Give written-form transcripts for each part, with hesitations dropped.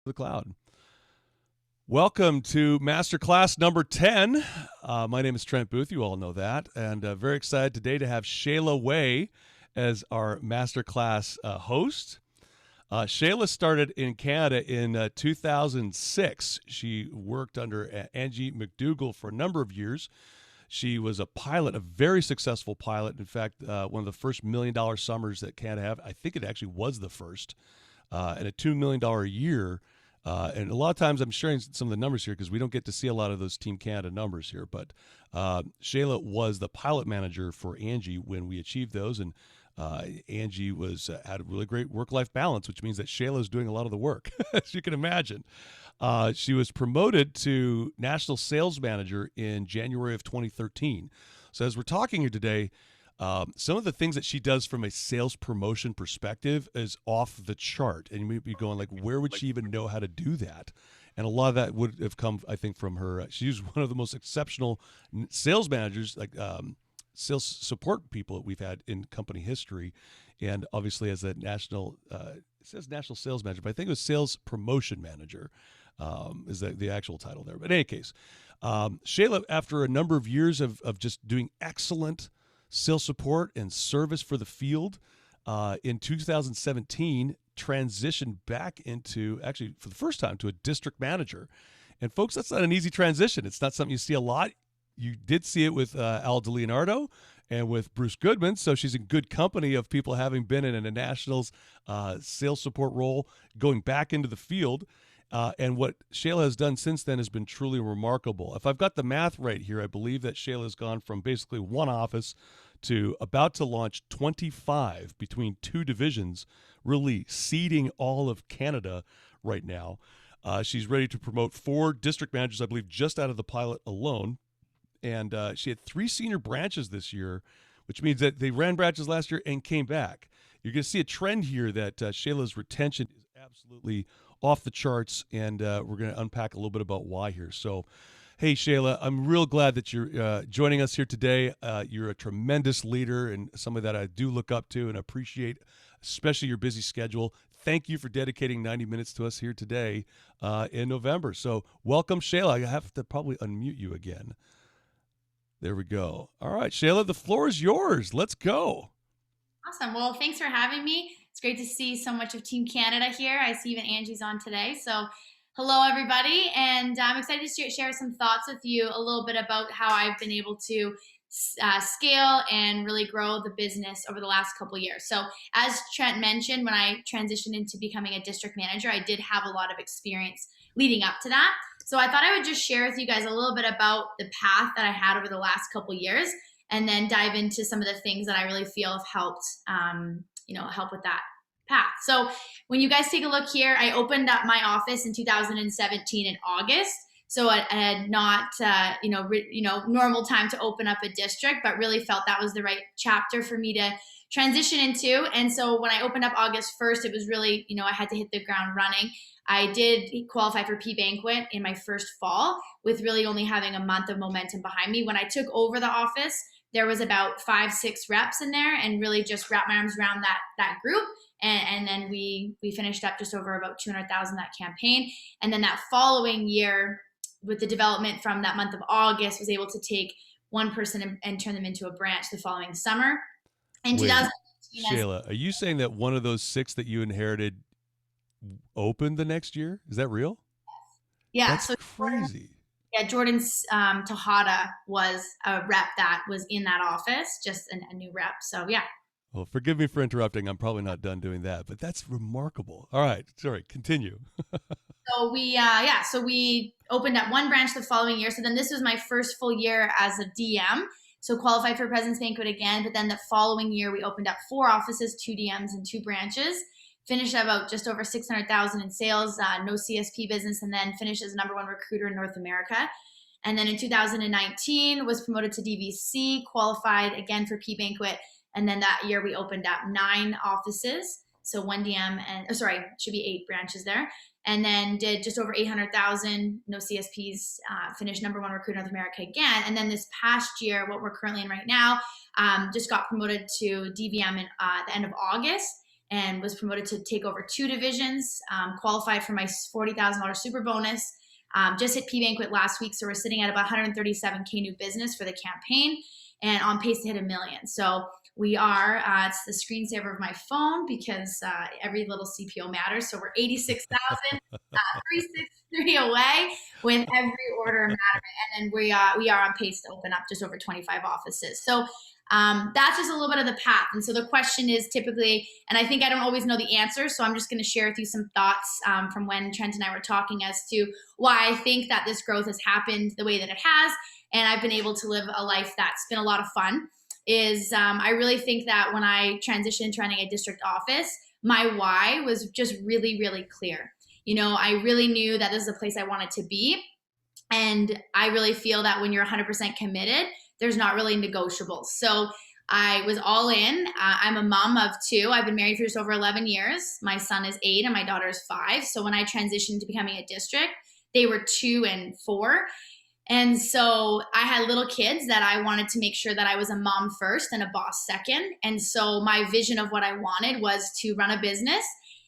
the cloud. Welcome to Masterclass number 10. My name is Trent Booth. You all know that. And very excited today to have Shayla Wey as our Masterclass host. Shayla started in Canada in 2006. She worked under Angie McDougall for a number of years. She was a pilot, a very successful pilot. In fact, one of the first $1 million summers that Canada had. I think it actually was the first. And a $2 million a year. And a lot of times I'm sharing some of the numbers here because we don't get to see a lot of those Team Canada numbers here. But Shayla was the pilot manager for Angie when we achieved those. And Angie had a really great work-life balance, which means that Shayla is doing a lot of the work, as you can imagine. She was promoted to national sales manager in January of 2013. So as we're talking here today, some of the things that she does from a sales promotion perspective is off the chart. And you may be going like, where would she even know how to do that? And a lot of that would have come, I think, from her. She's one of the most exceptional sales managers, sales support people that we've had in company history. And obviously as a national, it says national sales manager, but I think it was sales promotion manager is the actual title there. But in any case, Shayla, after a number of years of just doing excellent sales support and service for the field, in 2017 transitioned back into, actually for the first time, to a district manager. And folks, that's not an easy transition. It's not something you see a lot. You did see it with Al DeLeonardo and with Bruce Goodman, so she's in good company of people having been in a nationals sales support role, going back into the field. And what Shayla has done since then has been truly remarkable. If I've got the math right here, I believe that Shayla has gone from basically one office to about to launch 25 between two divisions, really seeding all of Canada right now. She's ready to promote 4 district managers, I believe, just out of the pilot alone. And she had 3 senior branches this year, which means that they ran branches last year and came back. You're going to see a trend here that Shayla's retention is absolutely off the charts, and we're going to unpack a little bit about why here. So, hey, Shayla, I'm real glad that you're joining us here today. You're a tremendous leader and somebody that I do look up to and appreciate, especially your busy schedule. Thank you for dedicating 90 minutes to us here today in November. So welcome, Shayla. I have to probably unmute you again. There we go. All right, Shayla, the floor is yours. Let's go. Awesome. Well, thanks for having me. It's great to see so much of Team Canada here. I see even Angie's on today. So hello, everybody. And I'm excited to share some thoughts with you a little bit about how I've been able to scale and really grow the business over the last couple of years. So as Trent mentioned, when I transitioned into becoming a district manager, I did have a lot of experience leading up to that. So I thought I would just share with you guys a little bit about the path that I had over the last couple of years, and then dive into some of the things that I really feel have helped, help with that path. So when you guys take a look here, I opened up my office in 2017 in August. So I had not, normal time to open up a district, but really felt that was the right chapter for me to transition into. And so when I opened up August 1st, it was really, I had to hit the ground running. I did qualify for P Banquet in my first fall with really only having a month of momentum behind me. When I took over the office, there was about 5-6 reps in there, and really just wrapped my arms around that group. And then we finished up just over about 200,000 that campaign. And then that following year, with the development from that month of August, was able to take one person and turn them into a branch the following summer. In Wait, 2018, Shayla, are you saying that one of those 6 that you inherited opened the next year? Is that real? yeah, That's so crazy. Jordan Tejada was a rep that was in that office, just a new rep. So yeah. Well, forgive me for interrupting. I'm probably not done doing that, but that's remarkable. All right, sorry, continue. So we opened up one branch the following year. So then this was my first full year as a DM. So qualified for President's Banquet again, but then the following year we opened up 4 offices, 2 DMs, and 2 branches. Finished at about just over 600,000 in sales, no CSP business, and then finished as number 1 recruiter in North America. And then in 2019 was promoted to DVC, qualified again for P Banquet, and then that year we opened up 9 offices, so 1 DM and should be 8 branches there, and then did just over 800,000, no CSPs, finished number 1 recruit in North America again. And then this past year, what we're currently in right now, just got promoted to DVM in the end of August. and was promoted to take over 2 divisions, qualified for my $40,000 super bonus. Just hit P Banquet last week, so we're sitting at about 137K new business for the campaign and on pace to hit $1 million. So we are, it's the screensaver of my phone because every little CPO matters. So we're 86,363 away with every order mattering. And then we are on pace to open up just over 25 offices. So that's just a little bit of the path. And so the question is typically, and I think I don't always know the answer, so I'm just going to share with you some thoughts from when Trent and I were talking as to why I think that this growth has happened the way that it has, and I've been able to live a life that's been a lot of fun. I really think that when I transitioned into running a district office, my why was just really, really clear. I really knew that this is a place I wanted to be. And I really feel that when you're 100% committed, there's not really negotiables. So I was all in. I'm a mom of 2. I've been married for just over 11 years. My son is 8 and my daughter is 5. So when I transitioned to becoming a district, they were 2 and 4. And so I had little kids that I wanted to make sure that I was a mom first and a boss second. And so my vision of what I wanted was to run a business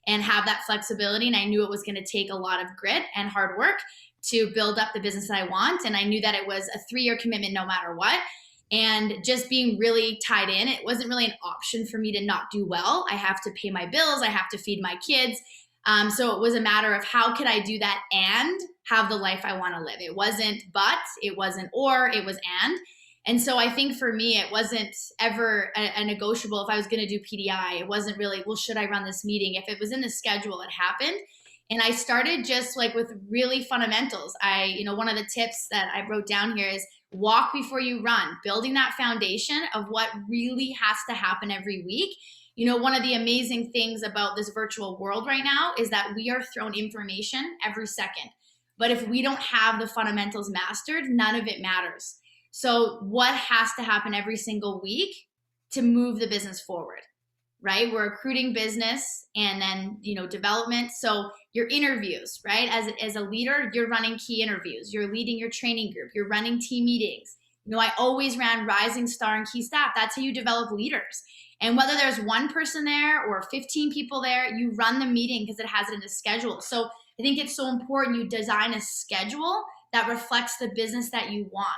and have that flexibility. And I knew it was going to take a lot of grit and hard work to build up the business that I want. And I knew that it was a 3-year commitment no matter what. And just being really tied in, it wasn't really an option for me to not do well. I have to pay my bills. I have to feed my kids. So it was a matter of how could I do that and have the life I want to live. It wasn't but, it wasn't or, it was and. And so I think for me, it wasn't ever a negotiable if I was going to do PDI. It wasn't really, well, should I run this meeting? If it was in the schedule, it happened. And I started just like with really fundamentals. One of the tips that I wrote down here is walk before you run, building that foundation of what really has to happen every week. One of the amazing things about this virtual world right now is that we are thrown information every second. But if we don't have the fundamentals mastered, none of it matters. So what has to happen every single week to move the business forward? Right? We're recruiting business and then, development. So your interviews, right? As a leader, you're running key interviews. You're leading your training group. You're running team meetings. I always ran Rising Star and Key Staff. That's how you develop leaders. And whether there's one person there or 15 people there, you run the meeting because it has it in the schedule. So I think it's so important you design a schedule that reflects the business that you want.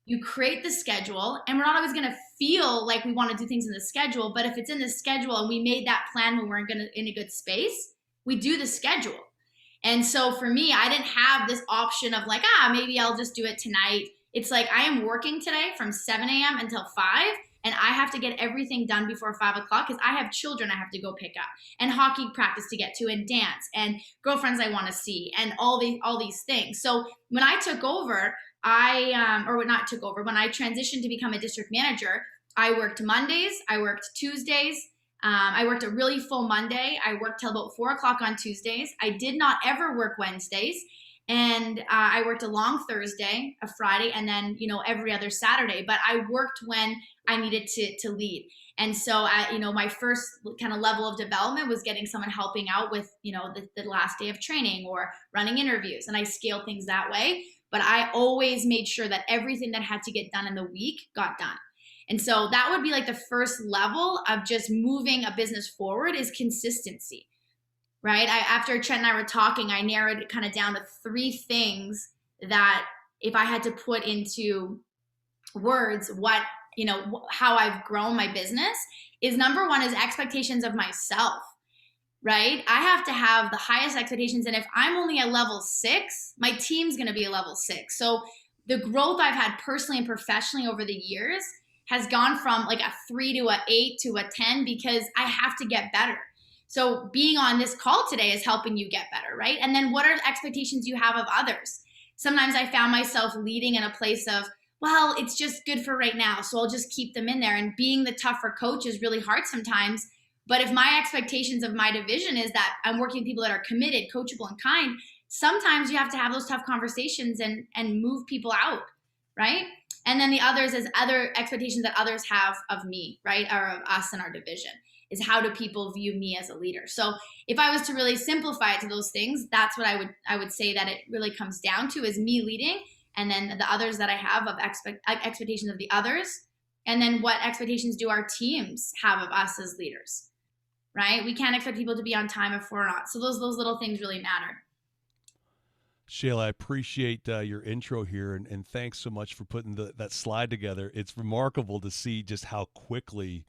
You create the schedule, and we're not always going to feel like we want to do things in the schedule, but if it's in the schedule and we made that plan when we're in a good space, we do the schedule. And so for me, I didn't have this option of like, maybe I'll just do it tonight. It's like I am working today from 7 a.m. until 5, and I have to get everything done before 5 o'clock because I have children I have to go pick up and hockey practice to get to and dance and girlfriends I want to see and all these things. So when I took over, when I transitioned to become a district manager, I worked Mondays, I worked Tuesdays, I worked a really full Monday. I worked till about 4 o'clock on Tuesdays. I did not ever work Wednesdays. And I worked a long Thursday, a Friday, and then, every other Saturday. But I worked when I needed to lead. And so, my first kind of level of development was getting someone helping out with, the last day of training or running interviews. And I scaled things that way. But I always made sure that everything that had to get done in the week got done. And so that would be like the first level of just moving a business forward is consistency, right? After Trent and I were talking, I narrowed it kind of down to 3 things that if I had to put into words, how I've grown my business is number 1 is expectations of myself. Right? I have to have the highest expectations. And if I'm only a level 6, my team's going to be a level 6. So the growth I've had personally and professionally over the years has gone from like a 3 to a 8 to a 10 because I have to get better. So being on this call today is helping you get better, right? And then what are the expectations you have of others? Sometimes I found myself leading in a place of, well, it's just good for right now, so I'll just keep them in there. And being the tougher coach is really hard sometimes. But if my expectations of my division is that I'm working with people that are committed, coachable, and kind, sometimes you have to have those tough conversations and move people out, right? And then the others is other expectations that others have of me, right? Or of us and our division is how do people view me as a leader? So if I was to really simplify it to those things, that's what I would say that it really comes down to is me leading and then the others that I have of expectations of the others. And then what expectations do our teams have of us as leaders? right? We can't expect people to be on time if we're not. So those little things really matter. Shayla, I appreciate your intro here, and thanks so much for putting that slide together. It's remarkable to see just how quickly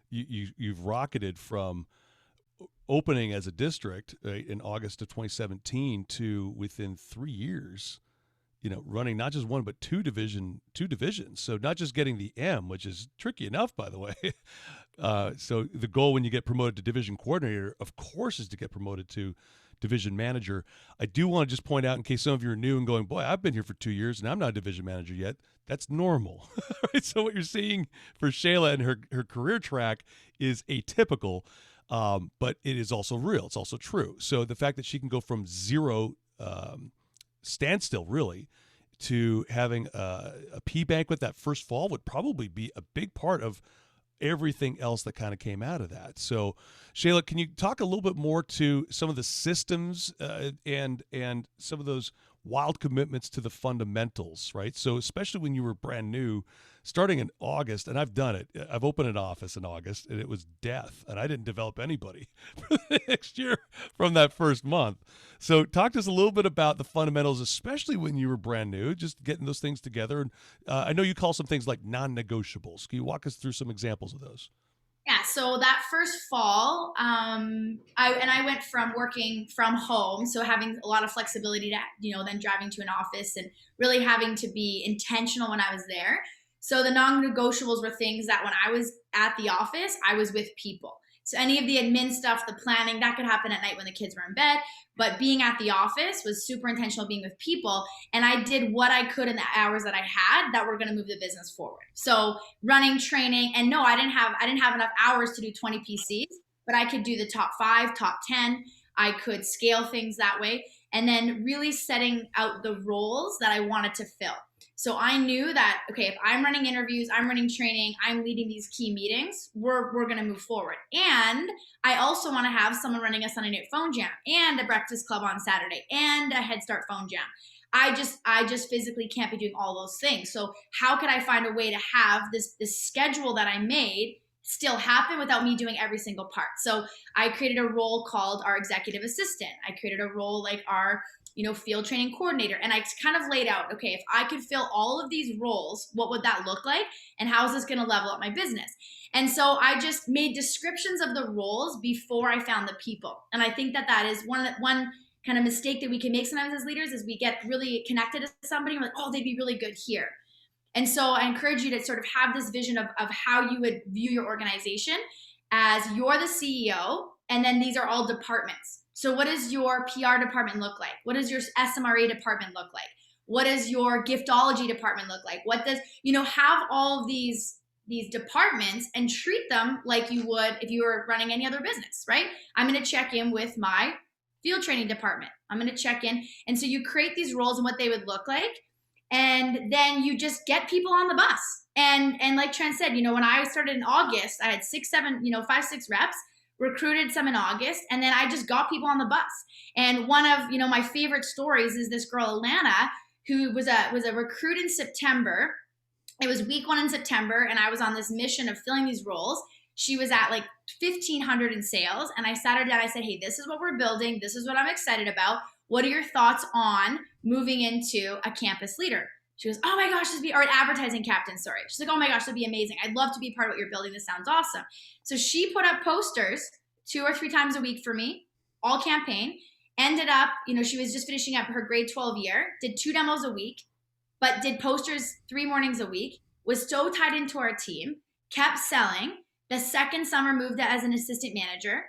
you've rocketed from opening as a district in August of 2017 to within 3 years, running not just one but two divisions. So not just getting the M, which is tricky enough, by the way. So the goal when you get promoted to division coordinator, of course, is to get promoted to division manager. I do want to just point out, in case some of you are new and going, boy, I've been here for 2 years and I'm not a division manager yet. That's normal. Right? So what you're seeing for Shayla and her career track is atypical, but it is also real. It's also true. So the fact that she can go from zero standstill, really, to having a P banquet that first fall would probably be a big part of everything else that kind of came out of that. So, Shayla, can you talk a little bit more to some of the systems and some of those wild commitments to the fundamentals, right? So, especially when you were brand new, starting in August, and I've done it. I've opened an office in August, and it was death, and I didn't develop anybody for the next year from that first month. So, talk to us a little bit about the fundamentals, especially when you were brand new, just getting those things together. And I know you call some things like non-negotiables. Can you walk us through some examples of those? Yeah, so that first fall, I went from working from home, so having a lot of flexibility to, then driving to an office and really having to be intentional when I was there. So the non-negotiables were things that when I was at the office, I was with people. So any of the admin stuff, the planning, that could happen at night when the kids were in bed. But being at the office was super intentional, being with people. And I did what I could in the hours that I had that were going to move the business forward. So running, training, and no, I didn't have enough hours to do 20 PCs, but I could do the top 5, top 10. I could scale things that way. And then really setting out the roles that I wanted to fill. So I knew that, okay, if I'm running interviews, I'm running training, I'm leading these key meetings, we're going to move forward. And I also want to have someone running a Sunday night phone jam and a breakfast club on Saturday and a Head Start phone jam. I just physically can't be doing all those things. So how could I find a way to have this schedule that I made still happen without me doing every single part? So I created a role called our executive assistant. I created a role like our field training coordinator. And I kind of laid out, okay, if I could fill all of these roles, what would that look like? And how is this going to level up my business? And so I just made descriptions of the roles before I found the people. And I think that is one kind of mistake that we can make sometimes as leaders is we get really connected to somebody and we're like, oh, they'd be really good here. And so I encourage you to sort of have this vision of how you would view your organization as you're the CEO, and then these are all departments. So what does your PR department look like? What does your SMRA department look like? What does your giftology department look like? What does, have all of these departments and treat them like you would if you were running any other business, right? I'm going to check in with my field training department. I'm going to check in. And so you create these roles and what they would look like. And then you just get people on the bus. And like Trent said, when I started in August, I had 5, 6 reps, recruited some in August, and then I just got people on the bus. And one of, my favorite stories is this girl, Alana, who was a recruit in September. It was week 1 in September, and I was on this mission of filling these roles. She was at like 1,500 in sales, and I sat her down. I said, hey, this is what we're building. This is what I'm excited about. What are your thoughts on moving into a campus leader? She goes, oh my gosh, or an advertising captain, sorry. She's like, oh my gosh, that'd be amazing. I'd love to be part of what you're building. This sounds awesome. So she put up posters 2 or 3 times a week for me, all campaign. Ended up, she was just finishing up her grade 12 year, did 2 demos a week, but did posters 3 mornings a week, was so tied into our team, kept selling. The second summer moved as an assistant manager.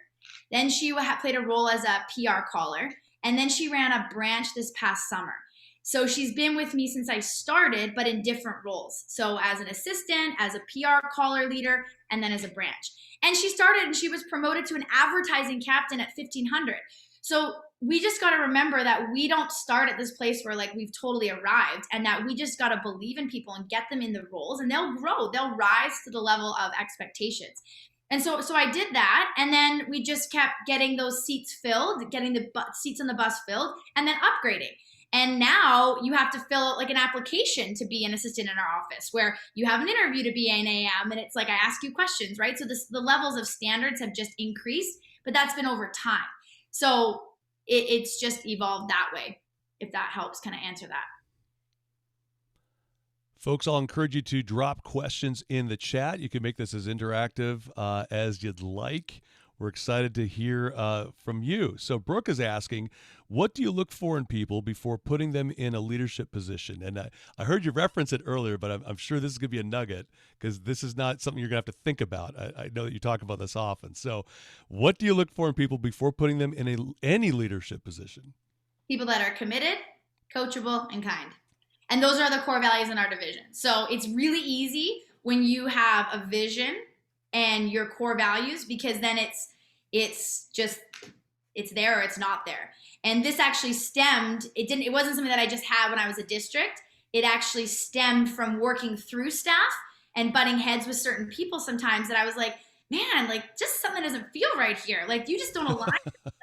Then she played a role as a PR caller. And then she ran a branch this past summer. So she's been with me since I started, but in different roles. So as an assistant, as a PR caller leader, and then as a branch. And she started and she was promoted to an advertising captain at 1,500. So we just got to remember that we don't start at this place where like we've totally arrived, and that we just got to believe in people and get them in the roles, and they'll grow. They'll rise to the level of expectations. And so I did that, and then we just kept getting those seats filled, getting the seats on the bus filled, and then upgrading. And now you have to fill out like an application to be an assistant in our office, where you have an interview to be an AM, and it's like I ask you questions, right? So the levels of standards have just increased, but that's been over time. So it's just evolved that way, if that helps kind of answer that. Folks, I'll encourage you to drop questions in the chat. You can make this as interactive as you'd like. We're excited to hear from you. So, Brooke is asking, what do you look for in people before putting them in a leadership position? And I heard you reference it earlier, but I'm sure this is going to be a nugget because this is not something you're going to have to think about. I know that you talk about this often. So, what do you look for in people before putting them in any leadership position? People that are committed, coachable, and kind. And those are the core values in our division. So it's really easy when you have a vision and your core values, because then it's just it's there or it's not there. And this actually stemmed, it wasn't something that I just had when I was a district. It actually stemmed from working through staff and butting heads with certain people sometimes, that I was like, man, like just something doesn't feel right here. Like you just don't align with,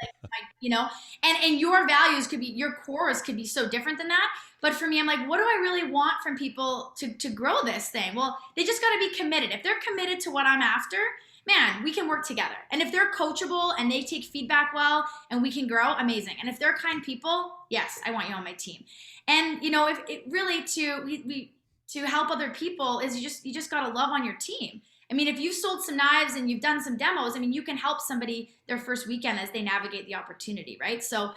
and your values could be, your cores could be so different than that. But for me, I'm like, what do I really want from people to grow this thing? Well, they just got to be committed. If they're committed to what I'm after, man, we can work together. And if they're coachable and they take feedback well and we can grow, amazing. And if they're kind people, yes, I want you on my team. And if it really to help other people is you just got to love on your team. I mean, if you've sold some knives and you've done some demos, I mean, you can help somebody their first weekend as they navigate the opportunity, right? So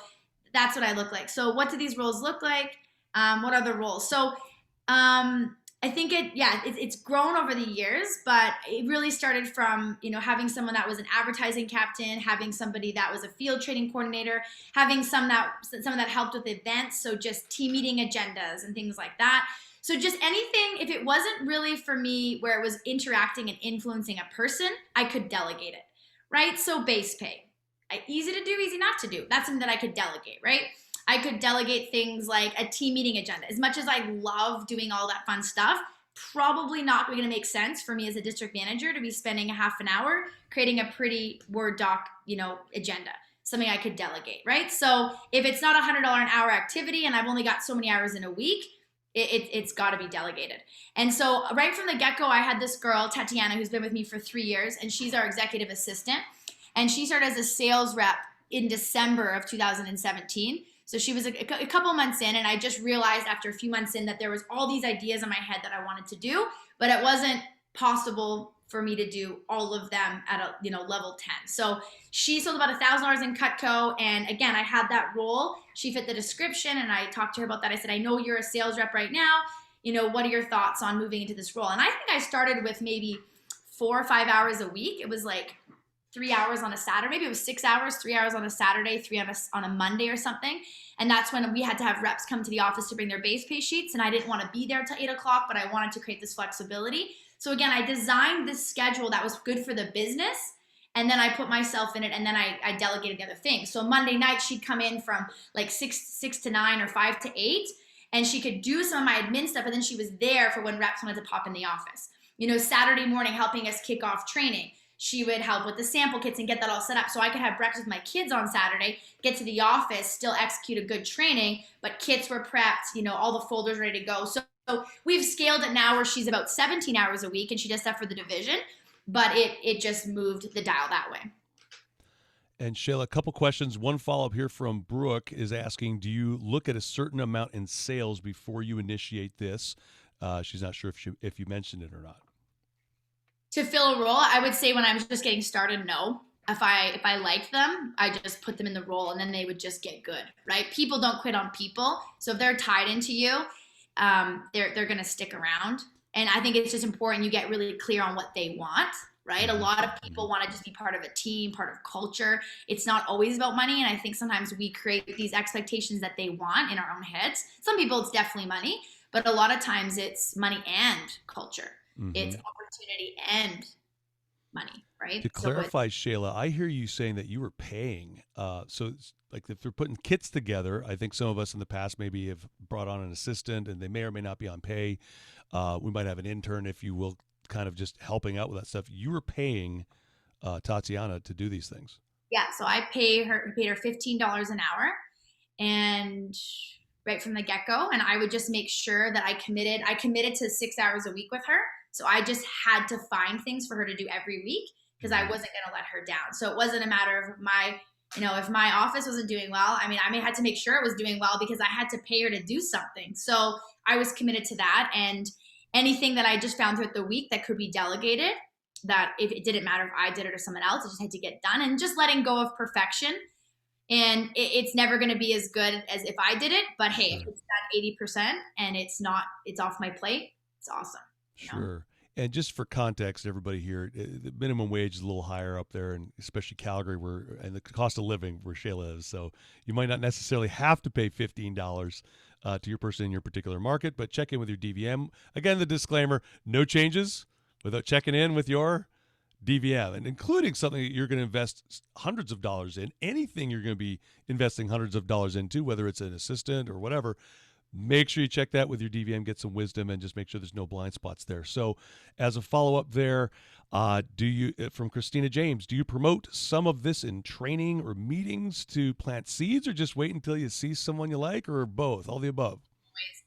that's what I look like. So what do these roles look like? What are the roles? So I think it's grown over the years, but it really started from, having someone that was an advertising captain, having somebody that was a field training coordinator, having someone that helped with events. So just team meeting agendas and things like that. So just anything, if it wasn't really for me where it was interacting and influencing a person, I could delegate it, right? So base pay, easy to do, easy not to do. That's something that I could delegate, right? I could delegate things like a team meeting agenda. As much as I love doing all that fun stuff, probably not going to make sense for me as a district manager to be spending a half an hour creating a pretty Word doc, agenda. Something I could delegate, right? So if it's not $100 an hour activity and I've only got so many hours in a week, it's got to be delegated. And so right from the get-go, I had this girl, Tatiana, who's been with me for 3 years, and she's our executive assistant. And she started as a sales rep in December of 2017. So she was a couple months in, and I just realized after a few months in that there was all these ideas in my head that I wanted to do, but it wasn't possible for me to do all of them at a level 10. So she sold about $1,000 in Cutco, and again, I had that role. She fit the description, and I talked to her about that. I said, I know you're a sales rep right now. What are your thoughts on moving into this role? And I think I started with maybe 4 or 5 hours a week. It was like 3 hours on a Saturday. Maybe it was 6 hours, 3 hours on a Saturday, 3 on a Monday or something. And that's when we had to have reps come to the office to bring their base pay sheets. And I didn't want to be there till 8 o'clock, but I wanted to create this flexibility. So again, I designed this schedule that was good for the business. And then I put myself in it, and then I delegated the other things. So Monday night, she'd come in from like 6 to 9 or 5 to 8. And she could do some of my admin stuff. And then she was there for when reps wanted to pop in the office. Saturday morning, helping us kick off training. She would help with the sample kits and get that all set up so I could have breakfast with my kids on Saturday, get to the office, still execute a good training, but kits were prepped, all the folders ready to go. So we've scaled it now where she's about 17 hours a week and she does stuff for the division, but it just moved the dial that way. And Shayla, a couple questions. One follow-up here from Brooke is asking, do you look at a certain amount in sales before you initiate this? She's not sure if you mentioned it or not. To fill a role, I would say when I was just getting started, no. If I liked them, I just put them in the role and then they would just get good, right? People don't quit on people. So if they're tied into you, they're going to stick around. And I think it's just important you get really clear on what they want, right? A lot of people want to just be part of a team, part of culture. It's not always about money. And I think sometimes we create these expectations that they want in our own heads. Some people, it's definitely money, but a lot of times it's money and culture. Mm-hmm. It's opportunity and money, right? To clarify, Shayla, I hear you saying that you were paying. So it's like if they're putting kits together, I think some of us in the past maybe have brought on an assistant and they may or may not be on pay. We might have an intern, if you will, kind of just helping out with that stuff. You were paying Tatiana to do these things. Yeah, so I paid her $15 an hour, and right from the get-go, and I would just make sure that I committed to 6 hours a week with her. So I just had to find things for her to do every week because I Mhm. wasn't going to let her down. So it wasn't a matter of if my office wasn't doing well, I mean, I may had to make sure it was doing well because I had to pay her to do something. So I was committed to that. And anything that I just found throughout the week that could be delegated, that if it didn't matter if I did it or someone else, it just had to get done, and just letting go of perfection. And it's never going to be as good as if I did it. But hey, if Sure. it's done 80% and it's off my plate, it's awesome, you know? Sure. And just for context, everybody here, the minimum wage is a little higher up there, and especially Calgary, where and the cost of living where Shayla is. So you might not necessarily have to pay $15 to your person in your particular market, but check in with your DVM. Again, the disclaimer: no changes without checking in with your DVM, and including something that you're going to invest hundreds of dollars in. Anything you're going to be investing hundreds of dollars into, whether it's an assistant or whatever, make sure you check that with your DVM, get some wisdom, and just make sure there's no blind spots there. So, as a follow up there, do you, from Christina James, do you promote some of this in training or meetings to plant seeds, or just wait until you see someone you like, or both, all the above?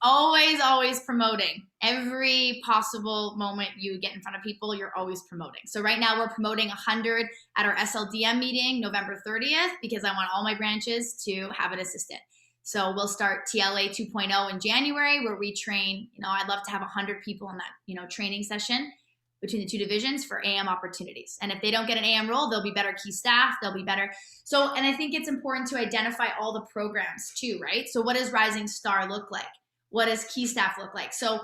Always, always promoting. Every possible moment you get in front of people, you're always promoting. So right now we're promoting 100 at our SLDM meeting November 30th because I want all my branches to have an assistant. So we'll start TLA 2.0 in January, where we train, I'd love to have 100 people in that, training session between the two divisions for AM opportunities. And if they don't get an AM role, they'll be better key staff, they'll be better. So, and I think it's important to identify all the programs too, right? So what does Rising Star look like? What does key staff look like? So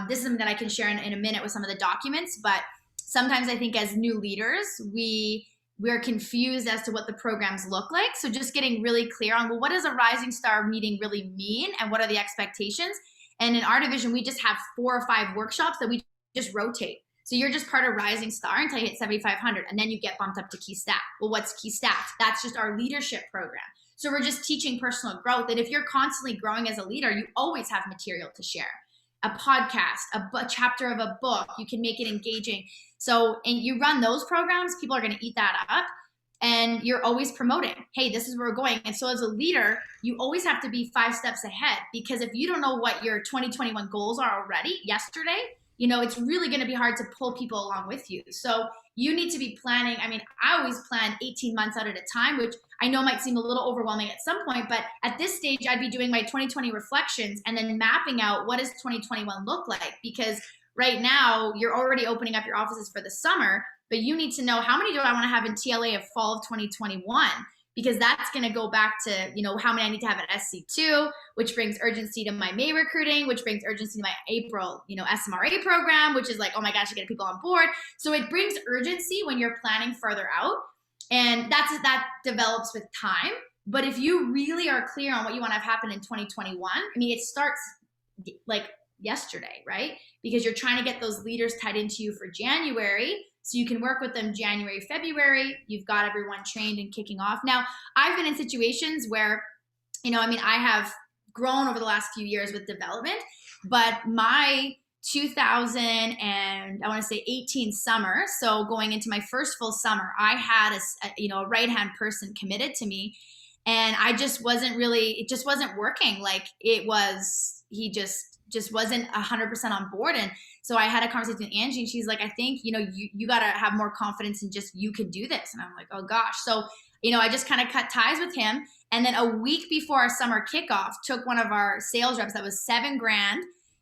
this is something that I can share in a minute with some of the documents, but sometimes I think as new leaders, we're confused as to what the programs look like. So just getting really clear on, well, what does a Rising Star meeting really mean, and what are the expectations? And in our division, we just have 4 or 5 workshops that we just rotate. So you're just part of Rising Star until you hit 7,500, and then you get bumped up to key staff. Well, what's key staff? That's just our leadership program. So we're just teaching personal growth. And if you're constantly growing as a leader, you always have material to share. A podcast, a chapter of a book, you can make it engaging. So, and you run those programs, people are going to eat that up. And you're always promoting, hey, this is where we're going. And so as a leader, you always have to be 5 steps ahead, because if you don't know what your 2021 goals are already yesterday, it's really going to be hard to pull people along with you. So you need to be planning. I mean, I always plan 18 months out at a time, which I know might seem a little overwhelming at some point, but at this stage, I'd be doing my 2020 reflections and then mapping out what does 2021 look like? Because right now you're already opening up your offices for the summer, but you need to know, how many do I want to have in TLA of fall of 2021? Because that's going to go back to, how many I need to have at SC2, which brings urgency to my May recruiting, which brings urgency to my April, SMRA program, which is like, oh my gosh, I get people on board. So it brings urgency when you're planning further out. And that develops with time. But if you really are clear on what you want to have happen in 2021, I mean, it starts like yesterday, right? Because you're trying to get those leaders tied into you for January, so you can work with them January, February. You've got everyone trained and kicking off. Now, I've been in situations where, I have grown over the last few years with development, but my 2000 and I want to say 18 summer, so going into my first full summer, I had a right-hand person committed to me, and I just wasn't really, it just wasn't working. Like he just wasn't 100% on board. And so I had a conversation with Angie, and she's like, I think, you got to have more confidence in just, you can do this. And I'm like, oh gosh. So, I just kind of cut ties with him. And then a week before our summer kickoff, took one of our sales reps that was $7,000.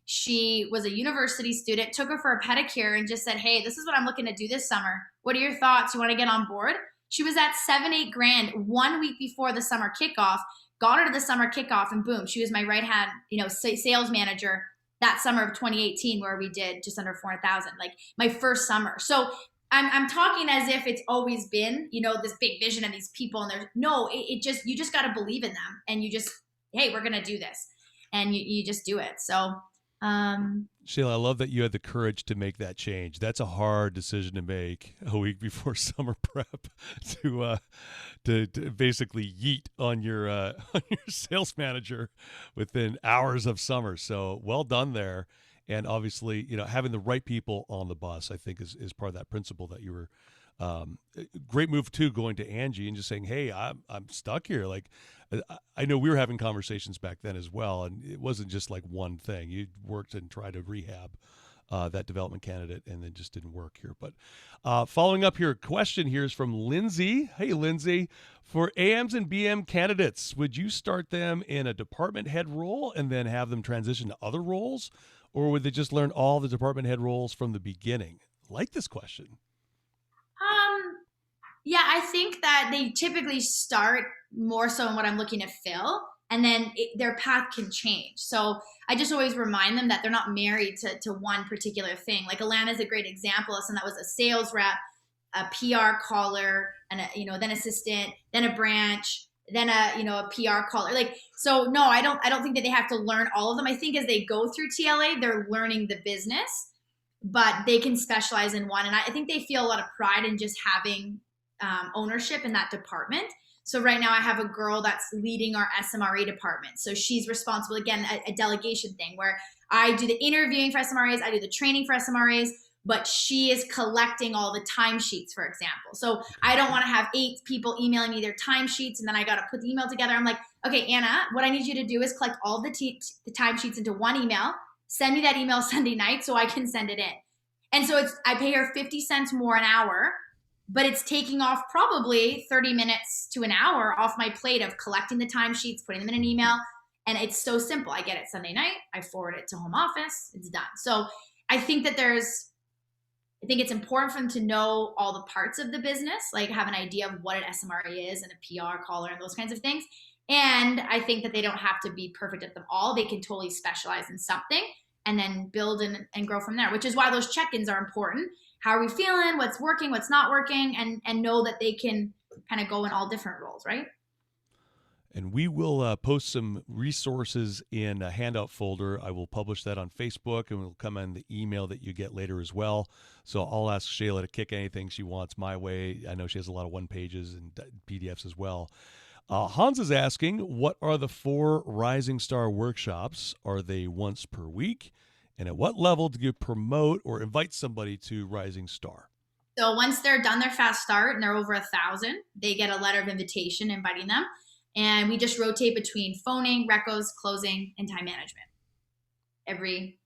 She was a university student, took her for a pedicure, and just said, hey, this is what I'm looking to do this summer. What are your thoughts? You want to get on board? She was at 7-8 grand 1 week before the summer kickoff. Got her to the summer kickoff, and boom, she was my right hand, sales manager that summer of 2018, where we did just under 400,000, like my first summer. So I'm talking as if it's always been, this big vision and these people, and you just got to believe in them, and you just, hey, we're gonna do this, and you just do it. So Shayla, I love that you had the courage to make that change. That's a hard decision to make a week before summer prep, to basically yeet on your on your sales manager within hours of summer. So well done there. And obviously, having the right people on the bus, I think, is part of that principle that you were Great move too, going to Angie and just saying, "Hey, I'm stuck here." Like, I know we were having conversations back then as well, and it wasn't just like one thing. You worked and tried to rehab that development candidate, and then just didn't work here. But following up here, question here is from Lindsay. Hey, Lindsay, for AMs and BM candidates, would you start them in a department head role and then have them transition to other roles, or would they just learn all the department head roles from the beginning? Like this question. Um, Yeah, I think that they typically start more so in what I'm looking to fill, and then their path can change. So I just always remind them that they're not married to one particular thing. Like Alana is a great example of someone that was a sales rep, a PR caller, and then assistant, then a branch, then a PR caller. Like so, no, I don't think that they have to learn all of them. I think as they go through TLA, they're learning the business, but they can specialize in one. And I think they feel a lot of pride in just having ownership in that department. So right now I have a girl that's leading our SMRA department. So she's responsible, again, a delegation thing where I do the interviewing for SMRAs, I do the training for SMRAs, but she is collecting all the timesheets, for example. So I don't want to have 8 people emailing me their timesheets and then I got to put the email together. I'm like, okay, Anna, what I need you to do is collect all the timesheets into one email, send me that email Sunday night so I can send it in. And so I pay her 50 cents more an hour, but it's taking off probably 30 minutes to an hour off my plate of collecting the timesheets, putting them in an email. And it's so simple. I get it Sunday night, I forward it to home office, it's done. So I think that I think it's important for them to know all the parts of the business, like have an idea of what an SMRA is and a PR caller and those kinds of things. And I think that they don't have to be perfect at them all. They can totally specialize in something and then build and grow from there, which is why those check-ins are important. How are we feeling? What's working? What's not working? And know that they can kind of go in all different roles, right? And we will post some resources in a handout folder. I will publish that on Facebook, and it will come in the email that you get later as well. So I'll ask Shayla to kick anything she wants my way. I know she has a lot of one pages and PDFs as well. Hans is asking, what are the 4 Rising Star workshops? Are they once per week? And at what level do you promote or invite somebody to Rising Star? So once they're done their fast start and they're over 1,000, they get a letter of invitation inviting them. And we just rotate between phoning, recos, closing, and time management.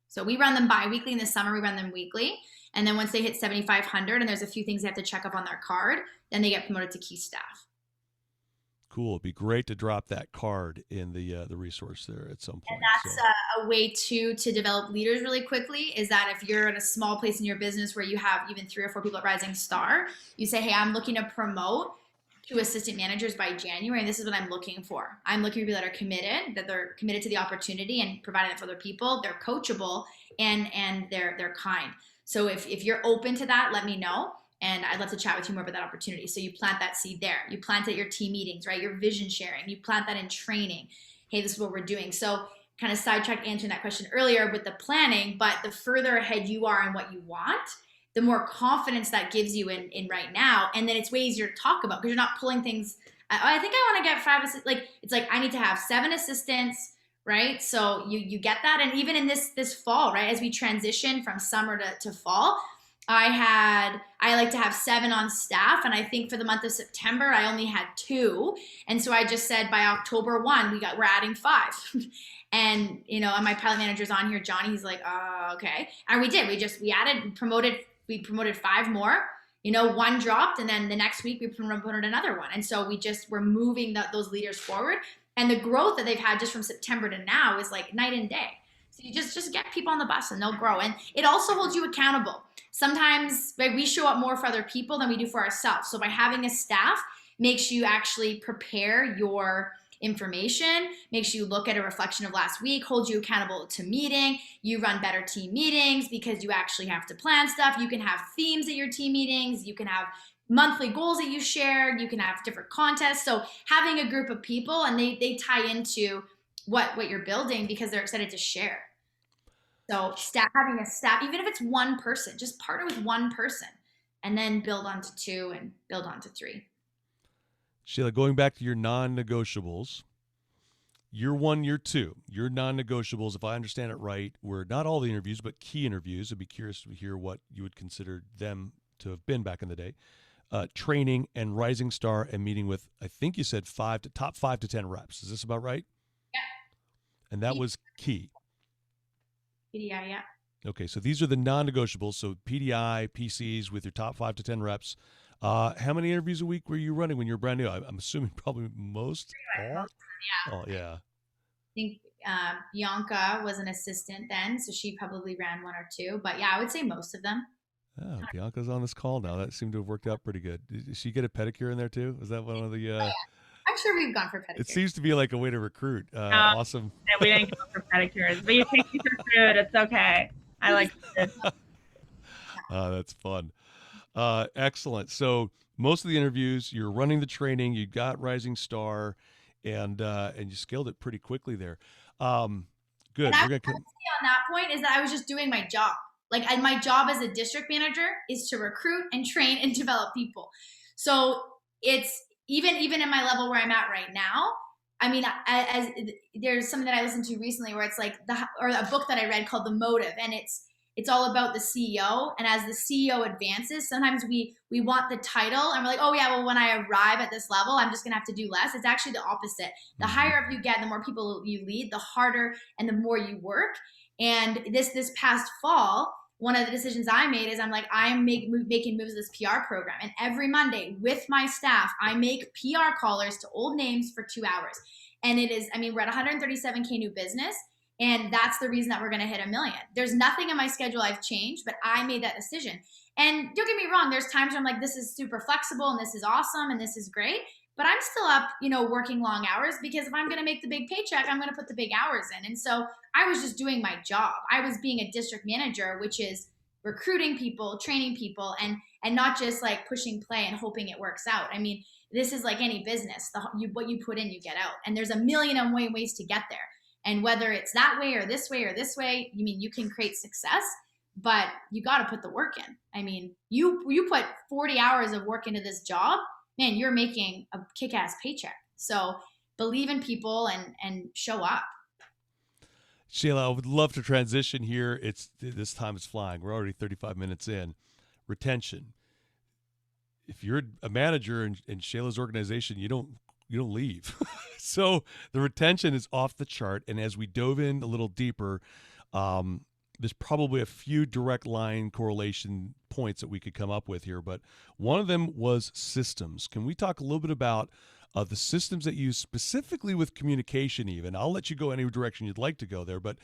So we run them bi-weekly. In the summer, we run them weekly. And then once they hit 7,500 and there's a few things they have to check up on their card, then they get promoted to key staff. Cool. It'd be great to drop that card in the resource there at some point. And that's a way to develop leaders really quickly, is that if you're in a small place in your business where you have even 3 or 4 people at Rising Star, you say, hey, I'm looking to promote to assistant managers by January, and this is what I'm looking for. I'm looking for people that they're committed to the opportunity and providing that for other people. They're coachable and they're kind. So if you're open to that, let me know. And I'd love to chat with you more about that opportunity. So you plant that seed there. You plant it at your team meetings, right? Your vision sharing. You plant that in training. Hey, this is what we're doing. So kind of sidetracked answering that question earlier with the planning, but the further ahead you are in what you want, the more confidence that gives you in right now. And then it's way easier to talk about because you're not pulling things. I think I want to get 5 assistants. Like, it's like I need to have 7 assistants, right? So you get that. And even in this fall, right, as we transition from summer to fall, I like to have 7 on staff, and I think for the month of September I only had 2, and so I just said by October 1 we're adding 5. And and my pilot manager's on here, Johnny. He's like, okay, and we promoted 5 more. 1 dropped, and then the next week we promoted another one, and so we're moving those leaders forward, and the growth that they've had just from September to now is like night and day. So you just get people on the bus and they'll grow, and it also holds you accountable. Sometimes we show up more for other people than we do for ourselves. So by having a staff makes you actually prepare your information, makes you look at a reflection of last week, holds you accountable to meeting. You run better team meetings because you actually have to plan stuff. You can have themes at your team meetings. You can have monthly goals that you share. You can have different contests. So having a group of people, and they tie into what you're building because they're excited to share. So having a staff, even if it's one person, just partner with one person and then build onto 2 and build onto 3. Shayla, going back to your non-negotiables, year 1, year 2, your non-negotiables, if I understand it right, were not all the interviews, but key interviews. I'd be curious to hear what you would consider them to have been back in the day. training and rising star and meeting with, I think you said top 5 to 10 reps. Is this about right? And that Yeah. was key. PDI, yeah. Okay, so these are the non-negotiables. So PDI, PCs with your top 5 to 10 reps. How many interviews a week were you running when you were brand new? I'm assuming probably most, all. Yeah. Oh yeah. I think Bianca was an assistant then, so she probably ran one or two. But yeah, I would say most of them. Oh, Bianca's on this call now. That seemed to have worked out pretty good. Did she get a pedicure in there too? Was that one of the? I'm sure we've gone for It pedicures. seems to be like a way to recruit. No, Awesome. we didn't go for pedicures, but you take me for food. It's okay. I like food. That's fun. Excellent. So most of the interviews, you're running the training. You got Rising Star, and you scaled it pretty quickly there. Good. And I We're would gonna. say on that point is that I was just doing my job. Like my job as a district manager is to recruit and train and develop people. So it's even in my level where I'm at right now. I mean, as there's something that I listened to recently where it's like or a book that I read called The Motive, and it's all about the CEO. And as the CEO advances, sometimes we want the title and we're like, oh yeah, well when I arrive at this level, I'm just gonna have to do less. It's actually the opposite. The higher up you get, the more people you lead, the harder and the more you work. And this past fall, one of the decisions I made is I'm making moves to this PR program. And every Monday with my staff, I make PR callers to old names for 2 hours. And it is, I mean, we're at 137K new business. And that's the reason that we're going to hit 1 million. There's nothing in my schedule I've changed, but I made that decision. And don't get me wrong, there's times where I'm like, this is super flexible and this is awesome and this is great. But I'm still up, working long hours because if I'm going to make the big paycheck, I'm going to put the big hours in. And so I was just doing my job. I was being a district manager, which is recruiting people, training people, and not just like pushing play and hoping it works out. I mean, this is like any business. What you put in, you get out. And there's a million and one ways to get there. And whether it's that way or this way or this way, you can create success, but you got to put the work in. I mean, you put 40 hours of work into this job, man, you're making a kick-ass paycheck. So believe in people and show up. Shayla, I would love to transition here. This time is flying. We're already 35 minutes in. Retention. If you're a manager in Shayla's organization, you don't leave. So the retention is off the chart. And as we dove in a little deeper, there's probably a few direct line correlation points that we could come up with here. But one of them was systems. Can we talk a little bit about the systems that you use specifically with communication even? I'll let you go any direction you'd like to go there, but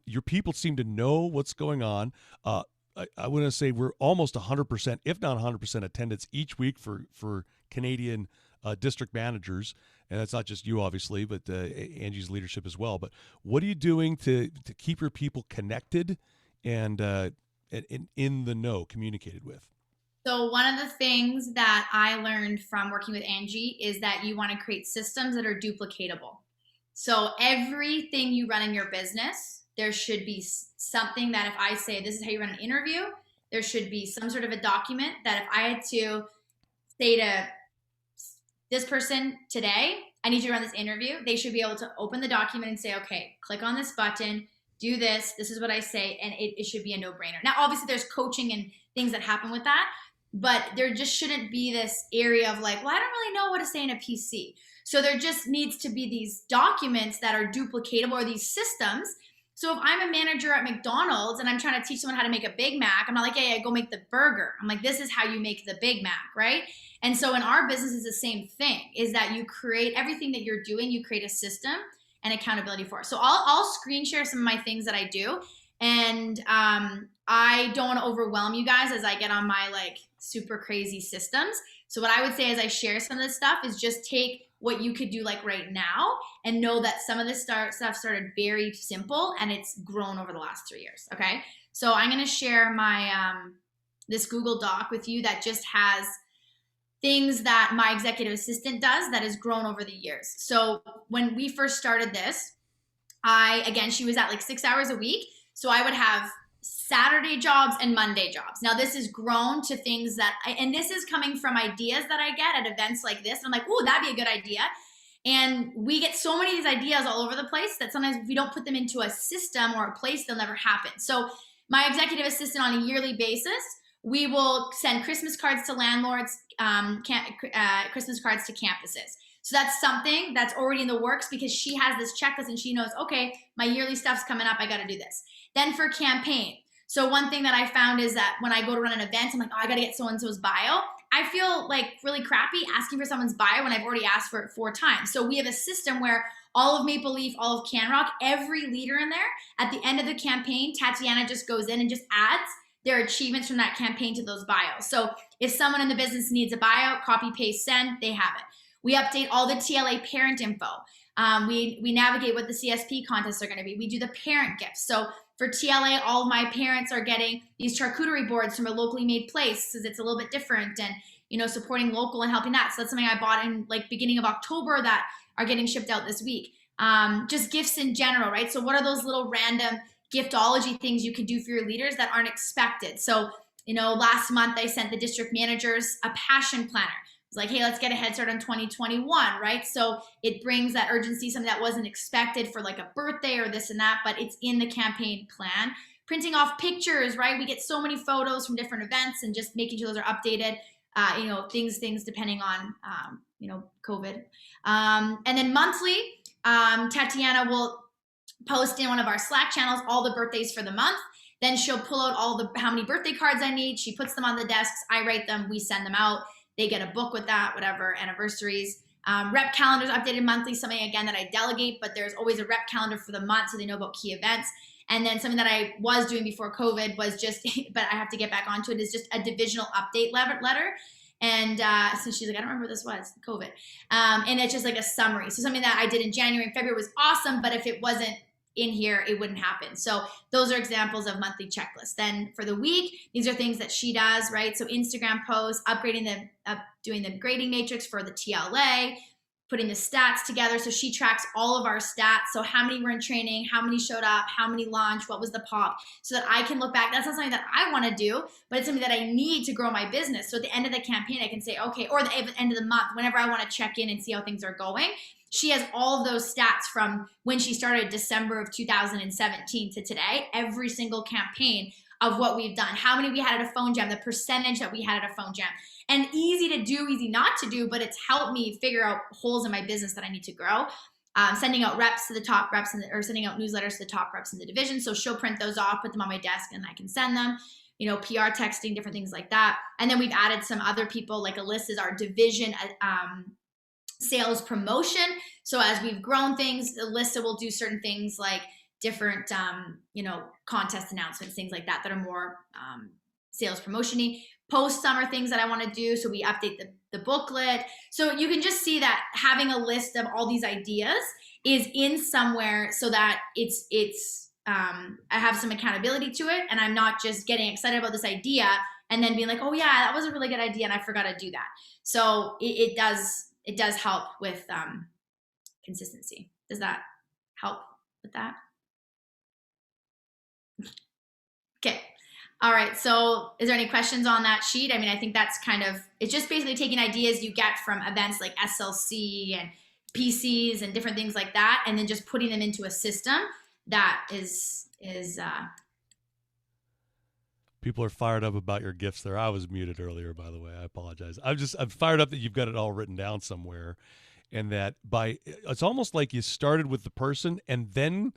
your people seem to know what's going on. I want to say we're almost 100%, if not 100% attendance each week for Canadian district managers. And that's not just you, obviously, but Angie's leadership as well. But what are you doing to keep your people connected and in the know, communicated with? So one of the things that I learned from working with Angie is that you want to create systems that are duplicatable. So everything you run in your business, there should be something that if I say this is how you run an interview, there should be some sort of a document that if I had to say to this person today, I need you to run this interview, they should be able to open the document and say, okay, click on this button, do this, this is what I say, and it should be a no-brainer. Now, obviously, there's coaching and things that happen with that, but there just shouldn't be this area of like, well, I don't really know what to say in a PC. So there just needs to be these documents that are duplicatable or these systems. So if I'm a manager at McDonald's and I'm trying to teach someone how to make a Big Mac, I'm not like, hey, go make the burger. I'm like, this is how you make the Big Mac, right? And so in our business, it's the same thing, is that you create everything that you're doing, you create a system and accountability for. So I'll screen share some of my things that I do. And I don't want to overwhelm you guys as I get on my like super crazy systems. So what I would say as I share some of this stuff is just take what you could do like right now and know that some of this stuff started very simple and it's grown over the last 3 years. Okay. So I'm going to share my, this Google Doc with you that just has things that my executive assistant does that has grown over the years. So when we first started this, she was at like 6 hours a week. So I would have Saturday jobs and Monday jobs. Now this has grown to things and this is coming from ideas that I get at events like this. And I'm like, oh, that'd be a good idea. And we get so many of these ideas all over the place that sometimes if we don't put them into a system or a place, they'll never happen. So my executive assistant on a yearly basis we will send Christmas cards to landlords, Christmas cards to campuses. So that's something that's already in the works because she has this checklist and she knows, okay, my yearly stuff's coming up. I got to do this. Then for campaign. So one thing that I found is that when I go to run an event, I'm like, oh, I got to get so-and-so's bio. I feel like really crappy asking for someone's bio when I've already asked for it 4 times. So we have a system where all of Maple Leaf, all of CanRock, every leader in there, at the end of the campaign, Tatiana just goes in and just adds their achievements from that campaign to those bios. So if someone in the business needs a bio, copy, paste, send, they have it. We update all the TLA parent info. We navigate what the CSP contests are going to be. We do the parent gifts. So for TLA, all of my parents are getting these charcuterie boards from a locally made place because it's a little bit different, and supporting local and helping that. So that's something I bought in like beginning of October that are getting shipped out this week. Just gifts in general, right? So what are those little random giftology things you can do for your leaders that aren't expected? So last month I sent the district managers a passion planner. It's like, hey, let's get a head start on 2021, right? So it brings that urgency, something that wasn't expected for like a birthday or this and that, but it's in the campaign plan. Printing off pictures, right? We get so many photos from different events and just making sure those are updated, things depending on, COVID. And then monthly, Tatiana will post in one of our Slack channels all the birthdays for the month. Then she'll pull out how many birthday cards I need. She puts them on the desks. I write them. We send them out. They get a book with that, whatever, anniversaries. Rep calendars updated monthly, something, again, that I delegate, but there's always a rep calendar for the month so they know about key events. And then something that I was doing before COVID was just, but I have to get back onto it, is just a divisional update letter. And so she's like, I don't remember what this was, COVID. And it's just like a summary. So something that I did in January and February was awesome, but if it wasn't in here, it wouldn't happen. So those are examples of monthly checklists. Then for the week, these are things that she does, right? So Instagram posts, doing the grading matrix for the TLA, putting the stats together. So she tracks all of our stats. So how many were in training, how many showed up, how many launched, what was the pop, so that I can look back. That's not something that I want to do, but it's something that I need to grow my business. So at the end of the campaign, I can say, okay, or the end of the month, whenever I want to check in and see how things are going, she has all of those stats from when she started December of 2017 to today, every single campaign of what we've done, how many we had at a phone jam, the percentage that we had at a phone jam. And easy to do, easy not to do, but it's helped me figure out holes in my business that I need to grow. Sending out reps to the top reps or sending out newsletters to the top reps in the division. So she'll print those off, put them on my desk, and I can send them. PR texting, different things like that. And then we've added some other people, like Alyssa's our division sales promotion. So as we've grown things, Alyssa will do certain things like different, contest announcements, things like that are more sales promotion-y. Post-summer things that I want to do. So we update the booklet. So you can just see that having a list of all these ideas is in somewhere so that I have some accountability to it, and I'm not just getting excited about this idea and then being like, oh yeah, that was a really good idea and I forgot to do that. So it does help with consistency. Does that help with that? Okay. All right. So is there any questions on that sheet? I mean, I think that's it's just basically taking ideas you get from events like SLC and PCs and different things like that, and then just putting them into a system that is People are fired up about your gifts there. I was muted earlier, by the way. I apologize. I'm fired up that you've got it all written down somewhere, and that it's almost like you started with the person and then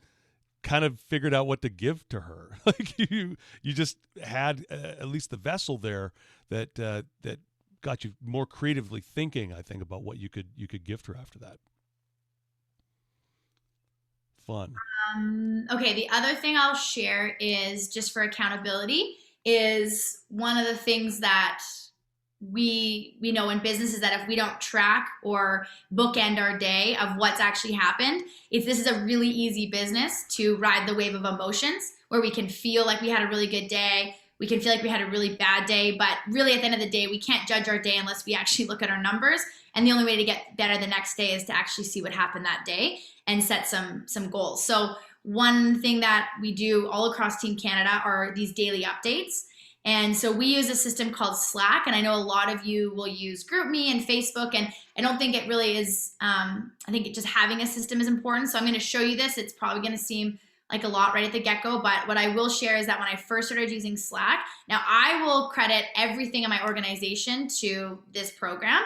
kind of figured out what to give to her. Like you just had at least the vessel there that got you more creatively thinking, I think, about what you could gift her after that. Fun. Okay. The other thing I'll share is, just for accountability, is one of the things that we know in business is that if we don't track or bookend our day of what's actually happened, this is a really easy business to ride the wave of emotions, where we can feel like we had a really good day. We can feel like we had a really bad day, but really at the end of the day, we can't judge our day unless we actually look at our numbers. And the only way to get better the next day is to actually see what happened that day and set some goals. So one thing that we do all across Team Canada are these daily updates. And so we use a system called Slack, and I know a lot of you will use GroupMe and Facebook, and I don't think it really is, I think just having a system is important. So I'm going to show you this. It's probably going to seem like a lot right at the get-go, but what I will share is that when I first started using Slack, now I will credit everything in my organization to this program.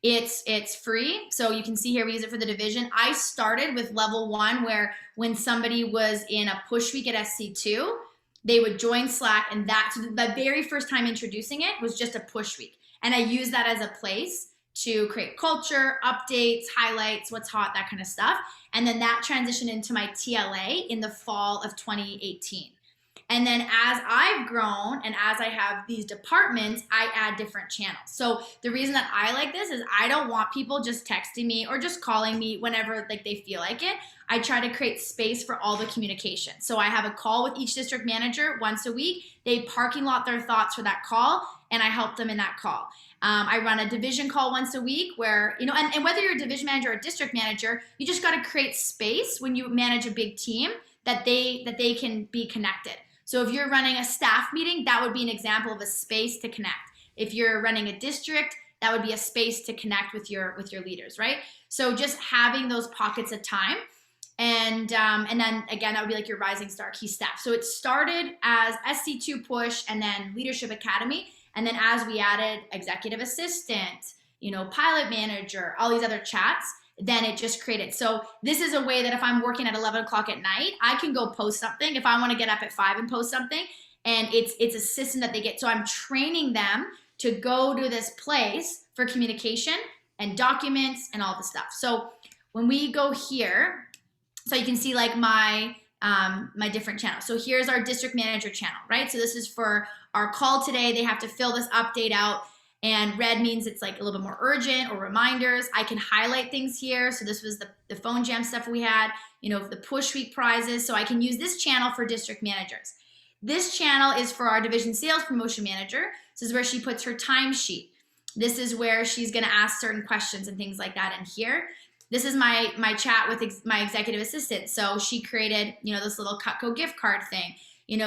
It's free. So you can see here, we use it for the division. I started with level 1, where when somebody was in a push week at SC2, they would join Slack, and that's the very first time introducing it was just a push week. And I use that as a place to create culture, updates, highlights, what's hot, that kind of stuff. And then that transitioned into my TLA in the fall of 2018. And then as I've grown and as I have these departments, I add different channels. So the reason that I like this is I don't want people just texting me or just calling me whenever like they feel like it. I try to create space for all the communication. So I have a call with each district manager once a week. They parking lot their thoughts for that call, and I help them in that call. I run a division call once a week where, and whether you're a division manager or a district manager, you just got to create space when you manage a big team that they can be connected. So if you're running a staff meeting, that would be an example of a space to connect. If you're running a district, that would be a space to connect with your leaders, right? So just having those pockets of time. And then again, that would be like your rising star key staff. So it started as SC2 push and then leadership academy. And then as we added executive assistant, pilot manager, all these other chats, then it just created. So this is a way that if I'm working at 11 o'clock at night, I can go post something. If I want to get up at 5 and post something, and it's a system that they get. So I'm training them to go to this place for communication and documents and all the stuff. So when we go here, so you can see like my different channels. So here's our district manager channel, right? So this is for our call today. They have to fill this update out. And red means it's like a little bit more urgent or reminders. I can highlight things here. So this was the phone jam stuff we had, the push week prizes. So I can use this channel for district managers. This channel is for our division sales promotion manager. This is where she puts her timesheet. This is where she's going to ask certain questions and things like that in here. This is my chat with my executive assistant. So she created, this little Cutco gift card thing.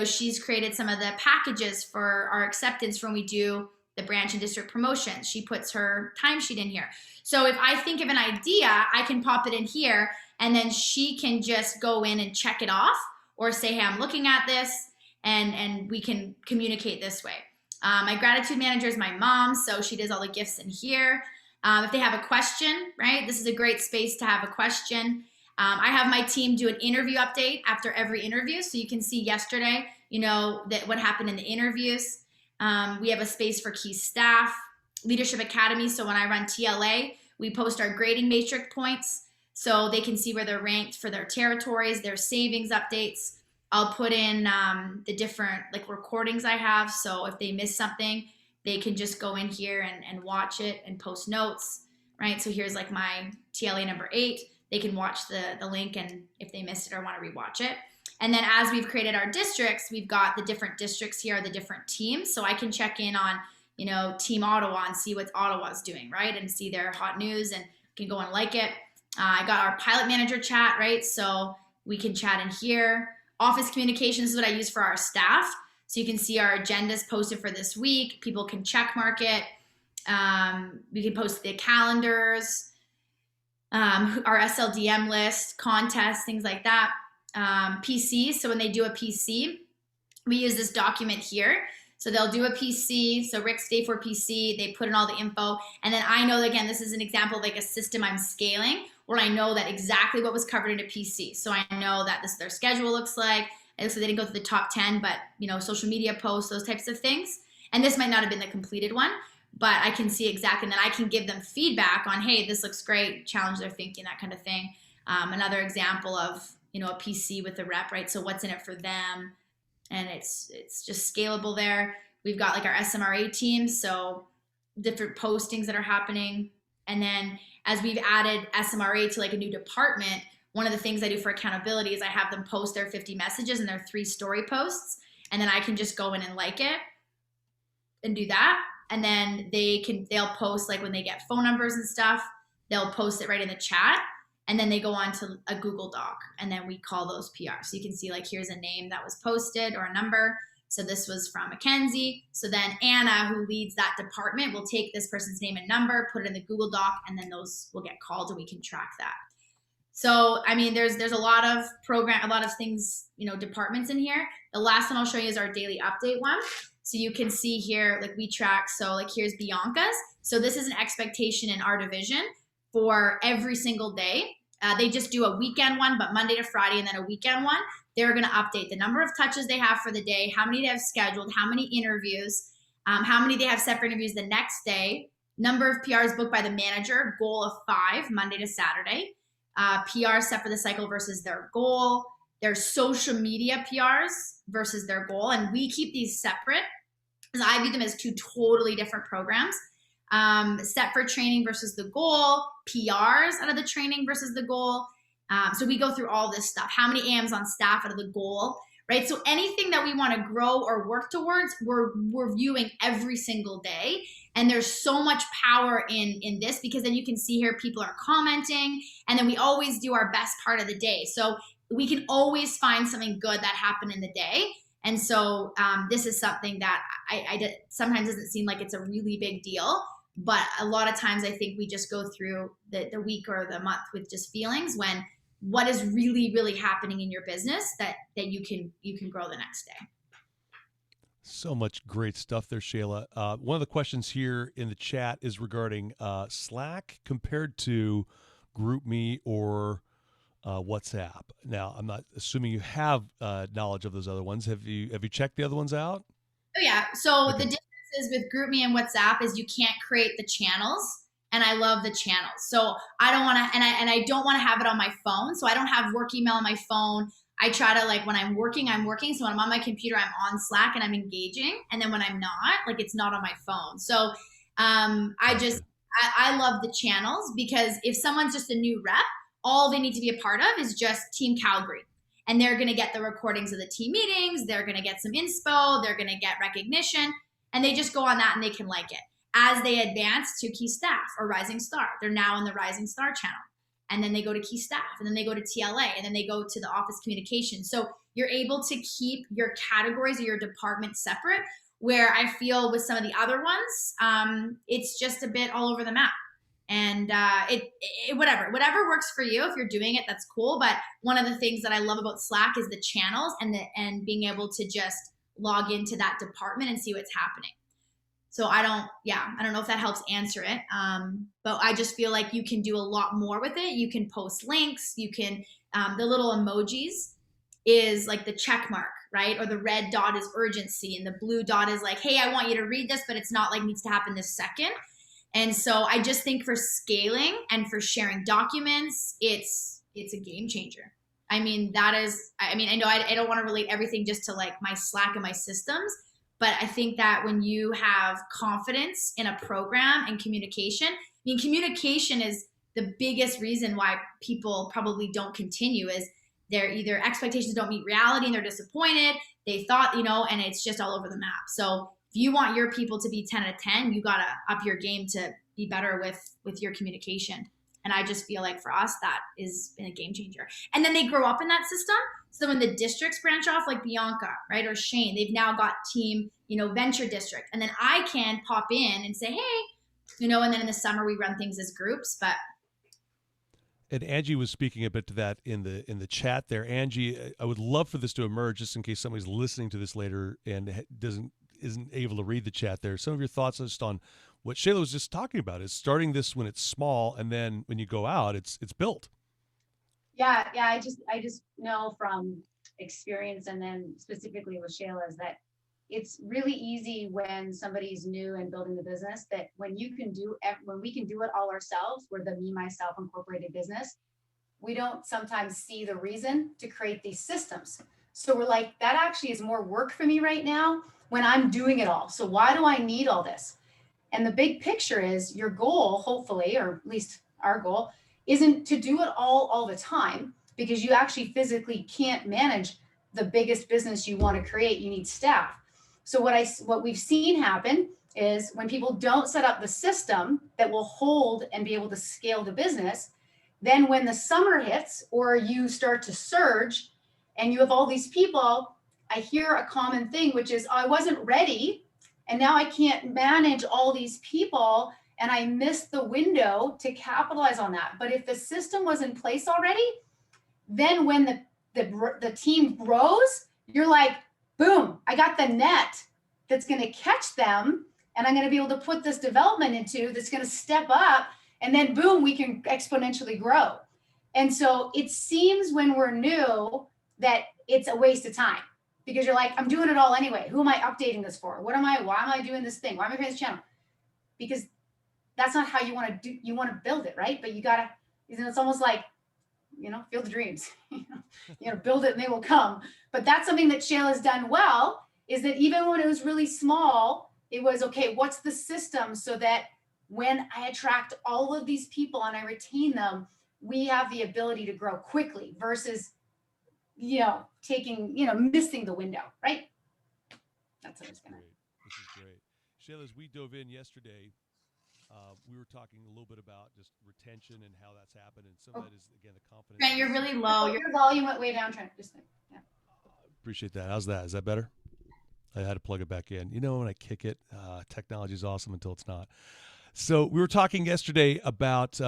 She's created some of the packages for our acceptance when we do the branch and district promotions. She puts her timesheet in here. So if I think of an idea, I can pop it in here, and then she can just go in and check it off or say, hey, I'm looking at this, and we can communicate this way. My gratitude manager is my mom, so she does all the gifts in here. If they have a question, right, this is a great space to have a question. I have my team do an interview update after every interview, so you can see yesterday, that what happened in the interviews. We have a space for key staff, leadership academy. So when I run TLA, we post our grading matrix points so they can see where they're ranked for their territories, their savings updates. I'll put in the different like recordings I have. So if they miss something, they can just go in here and watch it and post notes, right? So here's like my TLA number 8. They can watch the link, and if they missed it or want to rewatch it. And then as we've created our districts, we've got the different districts here, the different teams. So I can check in on, Team Ottawa and see what Ottawa's doing, right? And see their hot news and can go and like it. I got our pilot manager chat, right? So we can chat in here. Office communications is what I use for our staff. So you can see our agendas posted for this week. People can check mark it. We can post the calendars, our SLDM list, contests, things like that. PC. So when they do a PC, we use this document here. So they'll do a PC. So Rick's day for PC, they put in all the info. And then I know that, again, this is an example of like a system I'm scaling where I know that exactly what was covered in a PC. So I know that this is their schedule looks like. So they didn't go through the top 10, but social media posts, those types of things. And this might not have been the completed one, but I can see exactly, and then I can give them feedback on, hey, this looks great, challenge their thinking, that kind of thing. Another example of, a PC with the rep, right? So what's in it for them? And it's just scalable there. We've got like our SMRA team, so different postings that are happening. And then as we've added SMRA to like a new department, one of the things I do for accountability is I have them post their 50 messages and their 3 story posts. And then I can just go in and like it and do that. And then they'll post like when they get phone numbers and stuff, they'll post it right in the chat. And then they go on to a Google Doc, and then we call those PR. So you can see like here's a name that was posted or a number. So this was from Mackenzie. So then Anna, who leads that department, will take this person's name and number, put it in the Google Doc, and then those will get called and we can track that. So, I mean, there's a lot of a lot of things, departments in here. The last one I'll show you is our daily update one. So you can see here, like we track. So like here's Bianca's. So this is an expectation in our division for every single day. They just do a weekend one, but Monday to Friday, and then a weekend one. They're going to update the number of touches they have for the day, how many they have scheduled, how many interviews, how many they have set for interviews the next day, number of PRs booked by the manager, goal of 5 Monday to Saturday, PR set for the cycle versus their goal, their social media PRs versus their goal. And we keep these separate because I view them as two totally different programs. Set for training versus the goal, PRs out of the training versus the goal. So we go through all this stuff. How many AMs on staff out of the goal, right? So anything that we want to grow or work towards, we're viewing every single day. And there's so much power in this, because then you can see here people are commenting, and then we always do our best part of the day. So we can always find something good that happened in the day. And so this is something that I sometimes doesn't seem like it's a really big deal, but a lot of times I think we just go through the week or the month with just feelings, when what is really, really happening in your business that you can grow the next day. So much great stuff there, Shayla. One of the questions here in the chat is regarding Slack compared to GroupMe or WhatsApp. Now, I'm not assuming you have knowledge of those other ones. Have you checked the other ones out? Oh yeah. So Okay. the differences with GroupMe and WhatsApp is you can't create the channels, and I love the channels. So I don't want to, and I don't want to have it on my phone. So I don't have work email on my phone. I try to, like, when I'm working. So when I'm on my computer, I'm on Slack and I'm engaging. And then when I'm not, like, it's not on my phone. So I love the channels, because if someone's just a new rep, all they need to be a part of is just Team Calgary. And they're going to get the recordings of the team meetings. They're going to get some inspo. They're going to get recognition. And they just go on that and they can like it. As they advance to Key Staff or Rising Star, they're now in the Rising Star channel. And then they go to Key Staff, and then they go to TLA, and then they go to the office communication. So you're able to keep your categories or your department separate, where I feel with some of the other ones, it's just a bit all over the map. And whatever works for you. If you're doing it, that's cool. But one of the things that I love about Slack is the channels and being able to just log into that department and see what's happening. So I don't know if that helps answer it. But I just feel like you can do a lot more with it. You can post links. You can, the little emojis is like the check mark, right? Or the red dot is urgency, and the blue dot is like, hey, I want you to read this, but it's not like needs to happen this second. And so I just think for scaling and for sharing documents, it's a game changer. I mean, I know I don't want to relate everything just to like my Slack and my systems, but I think that when you have confidence in a program and communication, I mean, communication is the biggest reason why people probably don't continue, is their either expectations don't meet reality and they're disappointed. They thought, and it's just all over the map. So if you want your people to be 10 out of 10, you got to up your game to be better with your communication. And I just feel like for us, that is a game changer. And then they grow up in that system. So when the districts branch off, like Bianca, right, or Shane, they've now got team, venture district. And then I can pop in and say, hey, and then in the summer we run things as groups. But And Angie was speaking a bit to that in the chat there. Angie, I would love for this to emerge, just in case somebody's listening to this later and isn't able to read the chat there. Some of your thoughts just on what Shayla was just talking about, is starting this when it's small, and then when you go out, it's built. Yeah. I just know from experience, and then specifically with Shayla, is that it's really easy when somebody's new and building the business, that when we can do it all ourselves, we're the me, myself incorporated business. We don't sometimes see the reason to create these systems. So we're like, that actually is more work for me right now when I'm doing it all. So why do I need all this? And the big picture is your goal, hopefully, or at least our goal, isn't to do it all the time, because you actually physically can't manage the biggest business you want to create. You need staff. So what we've seen happen is when people don't set up the system that will hold and be able to scale the business, then when the summer hits or you start to surge and you have all these people, I hear a common thing, which is, I wasn't ready, and now I can't manage all these people, and I missed the window to capitalize on that. But if the system was in place already, then when the team grows, you're like, boom, I got the net that's going to catch them, and I'm going to be able to put this development into that's going to step up, and then boom, we can exponentially grow. And so it seems when we're new that it's a waste of time, because you're like, I'm doing it all anyway. Who am I updating this for? Why am I doing this thing? Why am I creating this channel? Because that's not how you want to do. You want to build it, right? But you gotta, it's almost like, field of dreams. Build it and they will come. But that's something that Shayla's done well, is that even when it was really small, it was, okay, what's the system so that when I attract all of these people and I retain them, we have the ability to grow quickly versus, missing the window, right? That's what it's gonna. This is great. Shayla, as we dove in yesterday, we were talking a little bit about just retention and how that's happened, and some of that is, again, the confidence. Trent, you're really low. Your volume went way down, Trent. Yeah. Appreciate that. How's that? Is that better? I had to plug it back in. When I kick it, technology is awesome until it's not. So we were talking yesterday about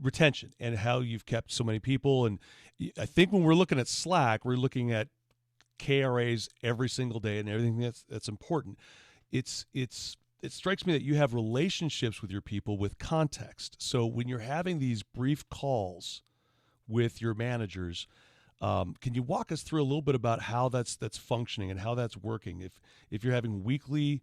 retention and how you've kept so many people. And I think when we're looking at Slack, we're looking at KRAs every single day and everything that's important. It strikes me that you have relationships with your people with context. So when you're having these brief calls with your managers, can you walk us through a little bit about how that's functioning and how that's working? If you're having weekly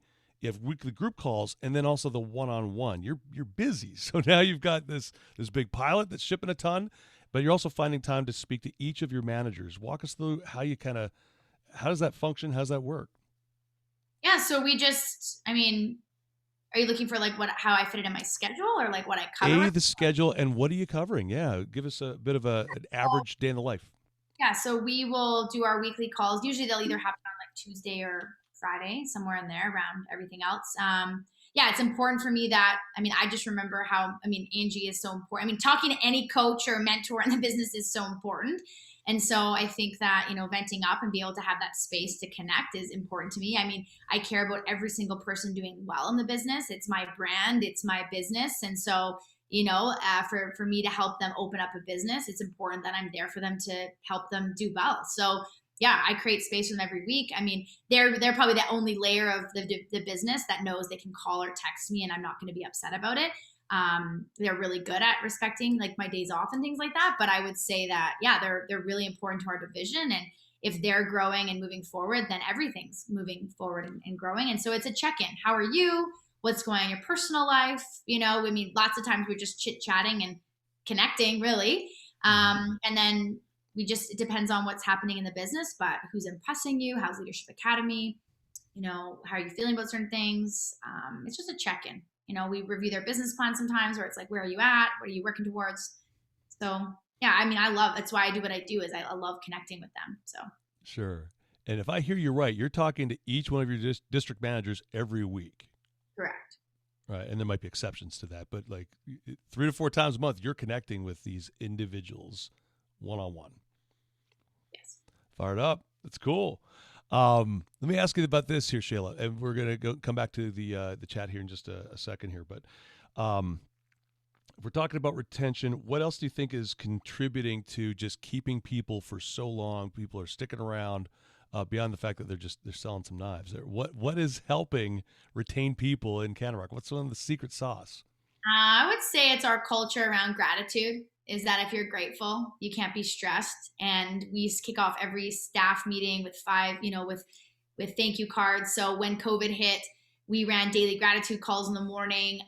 group calls and then also the one-on-one, you're busy. So now you've got this big pilot that's shipping a ton, but you're also finding time to speak to each of your managers. Walk us through how does that function? How does that work? Yeah, so are you looking for how I fit it in my schedule, or what I cover? The schedule, and what are you covering? Yeah, give us a bit of an average day in the life. Yeah, so we will do our weekly calls. Usually they'll either happen on Tuesday or Friday, somewhere in there around everything else. Yeah, it's important for me that, I just remember how, Angie is so important. Talking to any coach or mentor in the business is so important. And so I think that, venting up and be able to have that space to connect is important to me. I care about every single person doing well in the business. It's my brand, it's my business. And so, for me to help them open up a business, it's important that I'm there for them to help them do well. So yeah, I create space for them every week. They're probably the only layer of the business that knows they can call or text me and I'm not going to be upset about it. They're really good at respecting my days off and things like that. But I would say that, yeah, they're really important to our division. And if they're growing and moving forward, then everything's moving forward and growing. And so it's a check-in. How are you? What's going on in your personal life? Lots of times we're just chit-chatting and connecting, really. And then it depends on what's happening in the business, but who's impressing you? How's Leadership Academy? How are you feeling about certain things? It's just a check-in. We review their business plan sometimes, where it's where are you at? What are you working towards? So yeah, that's why I do what I do, is I love connecting with them. So sure. And if I hear you right, you're talking to each one of your district managers every week. Correct. Right. And there might be exceptions to that, but 3 to 4 times a month, you're connecting with these individuals one-on-one. Yes. Fired up. That's cool. Let me ask you about this here, Shayla, and we're going to come back to the chat here in just a second here. But if we're talking about retention, what else do you think is contributing to just keeping people for so long? People are sticking around beyond the fact that they're selling some knives. What is helping retain people in Canada? What's some of the secret sauce? I would say it's our culture around gratitude. Is that if you're grateful, you can't be stressed. And we kick off every staff meeting with with thank you cards. So when COVID hit, we ran daily gratitude calls in the morning.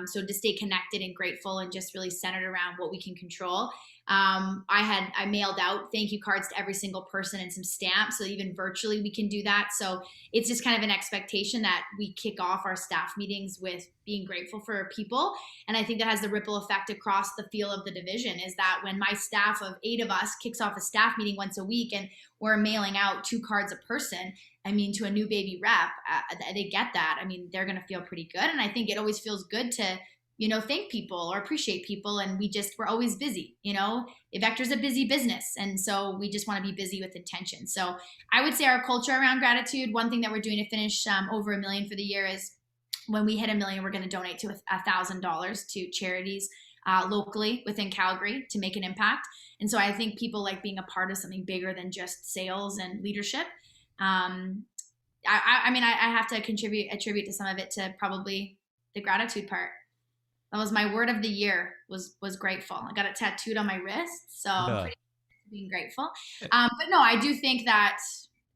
So to stay connected and grateful and just really centered around what we can control. I mailed out thank you cards to every single person and some stamps. So even virtually we can do that. So it's just kind of an expectation that we kick off our staff meetings with being grateful for people. And I think that has the ripple effect across the feel of the division, is that when my staff of 8 of us kicks off a staff meeting once a week and we're mailing out 2 cards a person, to a new baby rep, they get that. They're going to feel pretty good. And I think it always feels good to thank people or appreciate people. And we're always busy. Vector's a busy business. And so we just want to be busy with intention. So I would say our culture around gratitude, one thing that we're doing to finish over $1 million for the year is when we hit 1 million, we're going to donate to $1,000 to charities locally within Calgary to make an impact. And so I think people like being a part of something bigger than just sales and leadership. I mean, I have to attribute to some of it to probably the gratitude part. That was my word of the year, was grateful. I got it tattooed on my wrist, so I'm pretty being grateful. But no, I do think that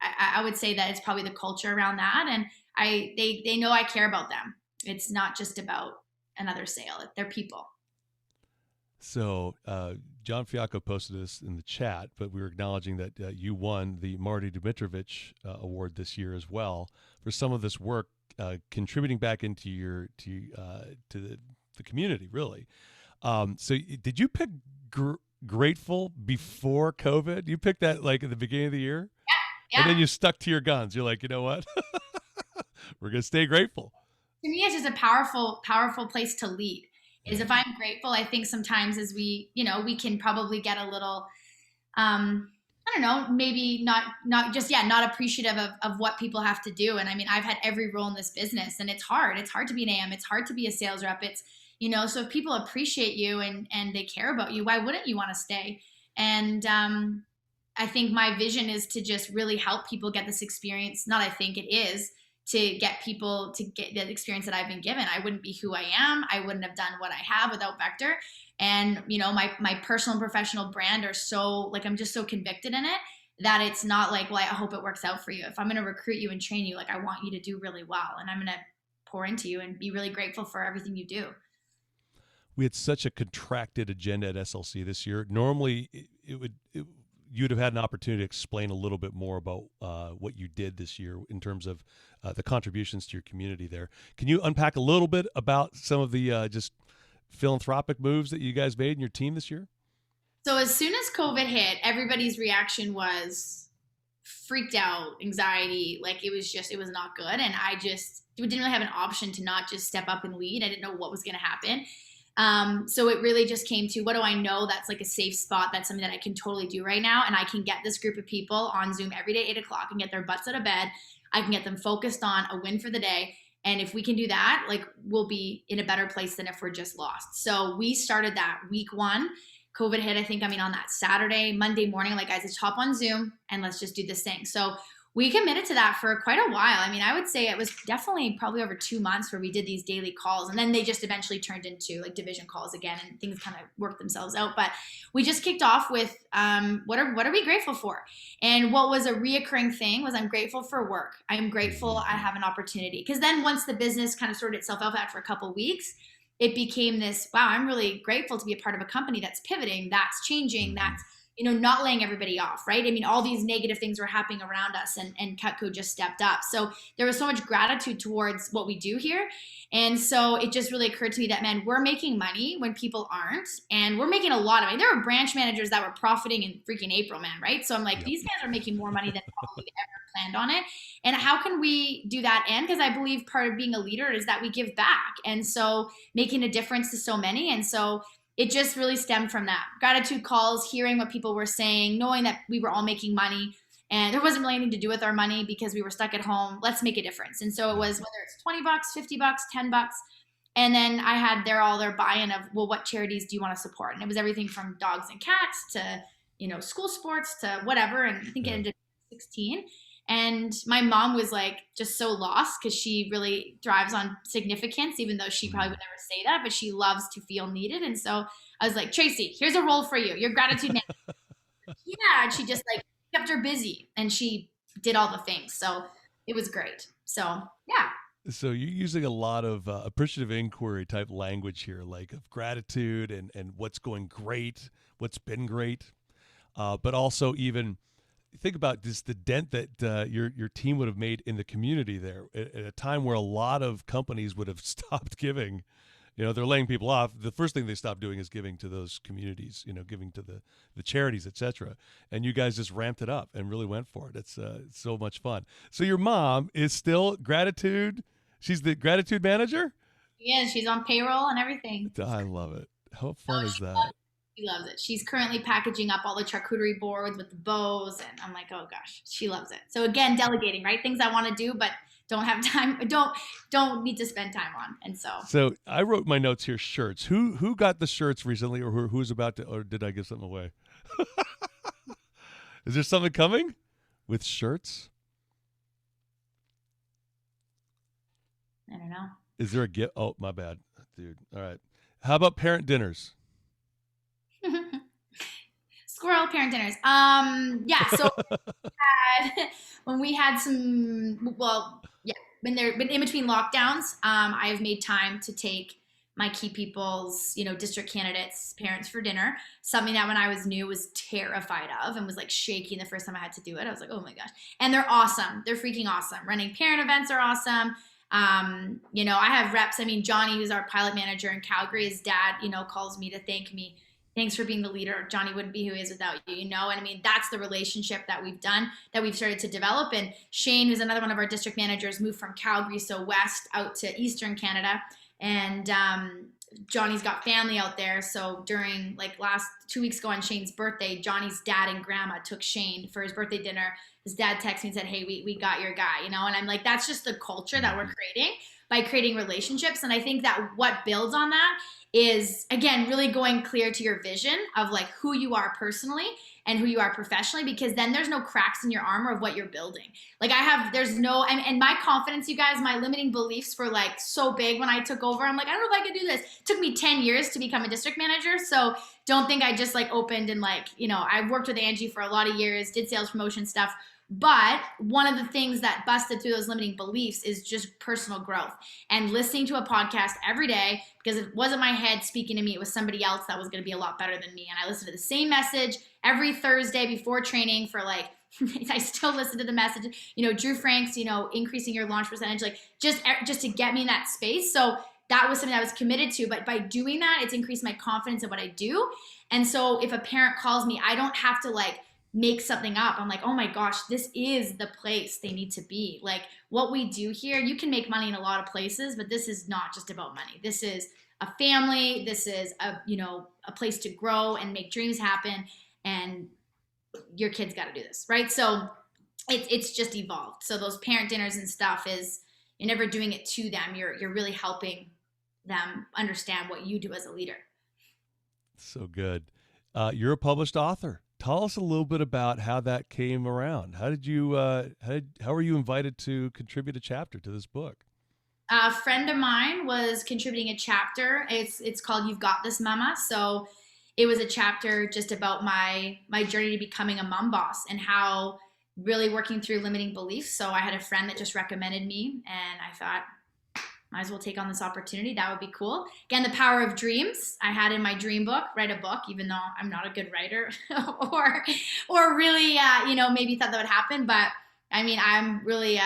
I would say that it's probably the culture around that, and they know I care about them. It's not just about another sale; they're people. So John Fiacco posted this in the chat, but we were acknowledging that you won the Marty Dimitrovich Award this year as well for some of this work, contributing back into the community, really. So did you pick Grateful before COVID? You picked that like at the beginning of the year? Yeah. And then you stuck to your guns. You're like, you know what? We're going to stay grateful. To me, it's just a powerful place to lead. Is if I'm grateful, I think sometimes as we can probably get a little, I don't know, maybe not appreciative of what people have to do. And I mean, I've had every role in this business, and it's hard. It's hard to be an AM. It's hard to be a sales rep. It's, so if people appreciate you and they care about you, why wouldn't you want to stay? And I think my vision is to just really help people get this experience. Not I think it is. To get people to get the experience that I've been given. I wouldn't be who I am. I wouldn't have done what I have without Vector. And, my personal and professional brand are so, like, I'm just so convicted in it that it's not like, well, I hope it works out for you. If I'm going to recruit you and train you, like, I want you to do really well. And I'm going to pour into you and be really grateful for everything you do. We had such a contracted agenda at SLC this year. Normally you'd have had an opportunity to explain a little bit more about what you did this year in terms of the contributions to your community there. Can you unpack a little bit about some of the just philanthropic moves that you guys made in your team this year? So as soon as COVID hit, everybody's reaction was freaked out, anxiety, like it was not good. And I just didn't really have an option to not just step up and lead. I didn't know what was going to happen. So it really just came to, what do I know that's like a safe spot? That's something that I can totally do right now. And I can get this group of people on Zoom every day, 8:00, and get their butts out of bed. I can get them focused on a win for the day. And if we can do that, like, we'll be in a better place than if we're just lost. So we started that week 1. COVID hit, on that Saturday, Monday morning, like, guys, let's hop on Zoom and let's just do this thing. So we committed to that for quite a while. I mean, I would say it was definitely probably over 2 months where we did these daily calls, and then they just eventually turned into like division calls again, and things kind of worked themselves out. But we just kicked off with what are we grateful for? And what was a reoccurring thing was, I'm grateful for work. I'm grateful I have an opportunity. Because then once the business kind of sorted itself out after a couple of weeks, it became this, wow, I'm really grateful to be a part of a company that's pivoting, that's changing, that's not laying everybody off, right? I mean, all these negative things were happening around us, and Cutco just stepped up. So there was so much gratitude towards what we do here. And so it just really occurred to me that, man, we're making money when people aren't, and we're making a lot of money. There were branch managers that were profiting in freaking April, man, right? So I'm like, these guys are making more money than probably they ever planned on it. And how can we do that? And because I believe part of being a leader is that we give back. And so making a difference to so many. And so it just really stemmed from that. Gratitude calls, hearing what people were saying, knowing that we were all making money, and there wasn't really anything to do with our money because we were stuck at home. Let's make a difference. And so it was, whether it's $20, $50, $10. And then I had all their buy-in of, well, what charities do you want to support? And it was everything from dogs and cats to, school sports to whatever. And I think it ended up 16. And my mom was like just so lost, because she really thrives on significance, even though she probably would never say that, but she loves to feel needed. And so I was like, Tracy, here's a role for you. Your gratitude manager. Yeah. And she just like kept her busy, and she did all the things. So it was great. So yeah. So you're using a lot of appreciative inquiry type language here, like of gratitude and what's going great, what's been great, but also even think about just the dent that your team would have made in the community there at a time where a lot of companies would have stopped giving. They're laying people off. The first thing they stop doing is giving to those communities, giving to the charities, etc. And you guys just ramped it up and really went for it. It's so much fun. So your mom is still gratitude. She's the gratitude manager? Yeah, she's on payroll and everything. I love it. How fun is that? She loves it. She's currently packaging up all the charcuterie boards with the bows, and I'm like, oh gosh, she loves it. So again, delegating, right? Things I want to do, but don't have time, don't need to spend time on. And so So I wrote my notes here. Shirts. Who got the shirts recently, or who's about to, or did I give something away? Is there something coming with shirts? I don't know. Is there a gift? Oh, my bad, dude. All right. How about parent dinners? Squirrel parent dinners. Yeah. So when we had some, well, yeah, when they're been in between lockdowns, I have made time to take my key people's, district candidates, parents for dinner. Something that when I was new was terrified of and was like shaking the first time I had to do it. I was like, oh my gosh. And they're awesome. They're freaking awesome. Running parent events are awesome. I have reps. I mean, Johnny, who's our pilot manager in Calgary, his dad, calls me to thank me. Thanks for being the leader. Johnny wouldn't be who he is without you, And I mean, that's the relationship that we've started to develop. And Shane, who's another one of our district managers, moved from Calgary, so west out to Eastern Canada. And Johnny's got family out there. So during last 2 weeks ago on Shane's birthday, Johnny's dad and grandma took Shane for his birthday dinner. His dad texted me and said, hey, we got your guy, And I'm like, that's just the culture that we're creating by creating relationships. And I think that what builds on that is, again, really going clear to your vision of who you are personally and who you are professionally, because then there's no cracks in your armor of what you're building. And my confidence, you guys, my limiting beliefs were so big when I took over. I'm like, I don't know if I could do this. It took me 10 years to become a district manager. So don't think I just opened and I've worked with Angie for a lot of years, did sales promotion stuff. But one of the things that busted through those limiting beliefs is just personal growth and listening to a podcast every day, because it wasn't my head speaking to me. It was somebody else that was going to be a lot better than me. And I listened to the same message every Thursday before training for I still listen to the message, Drew Franks, increasing your launch percentage, just to get me in that space. So that was something I was committed to. But by doing that, it's increased my confidence in what I do. And so if a parent calls me, I don't have to make something up. I'm like, oh my gosh, this is the place they need to be. What we do here, you can make money in a lot of places, but this is not just about money. This is a family. This is a place to grow and make dreams happen. And your kids got to do this, right? So it's just evolved. So those parent dinners and stuff you're never doing it to them. You're really helping them understand what you do as a leader. So good. You're a published author. Tell us a little bit about how that came around. How did you how were you invited to contribute a chapter to this book? A friend of mine was contributing a chapter. It's called You've Got This, Mama. So it was a chapter just about my journey to becoming a mom boss and how really working through limiting beliefs. So I had a friend that just recommended me, and I thought, might as well take on this opportunity. That would be cool. Again, the power of dreams. I had in my dream book, write a book, even though I'm not a good writer or really, maybe thought that would happen. But I mean, I'm really,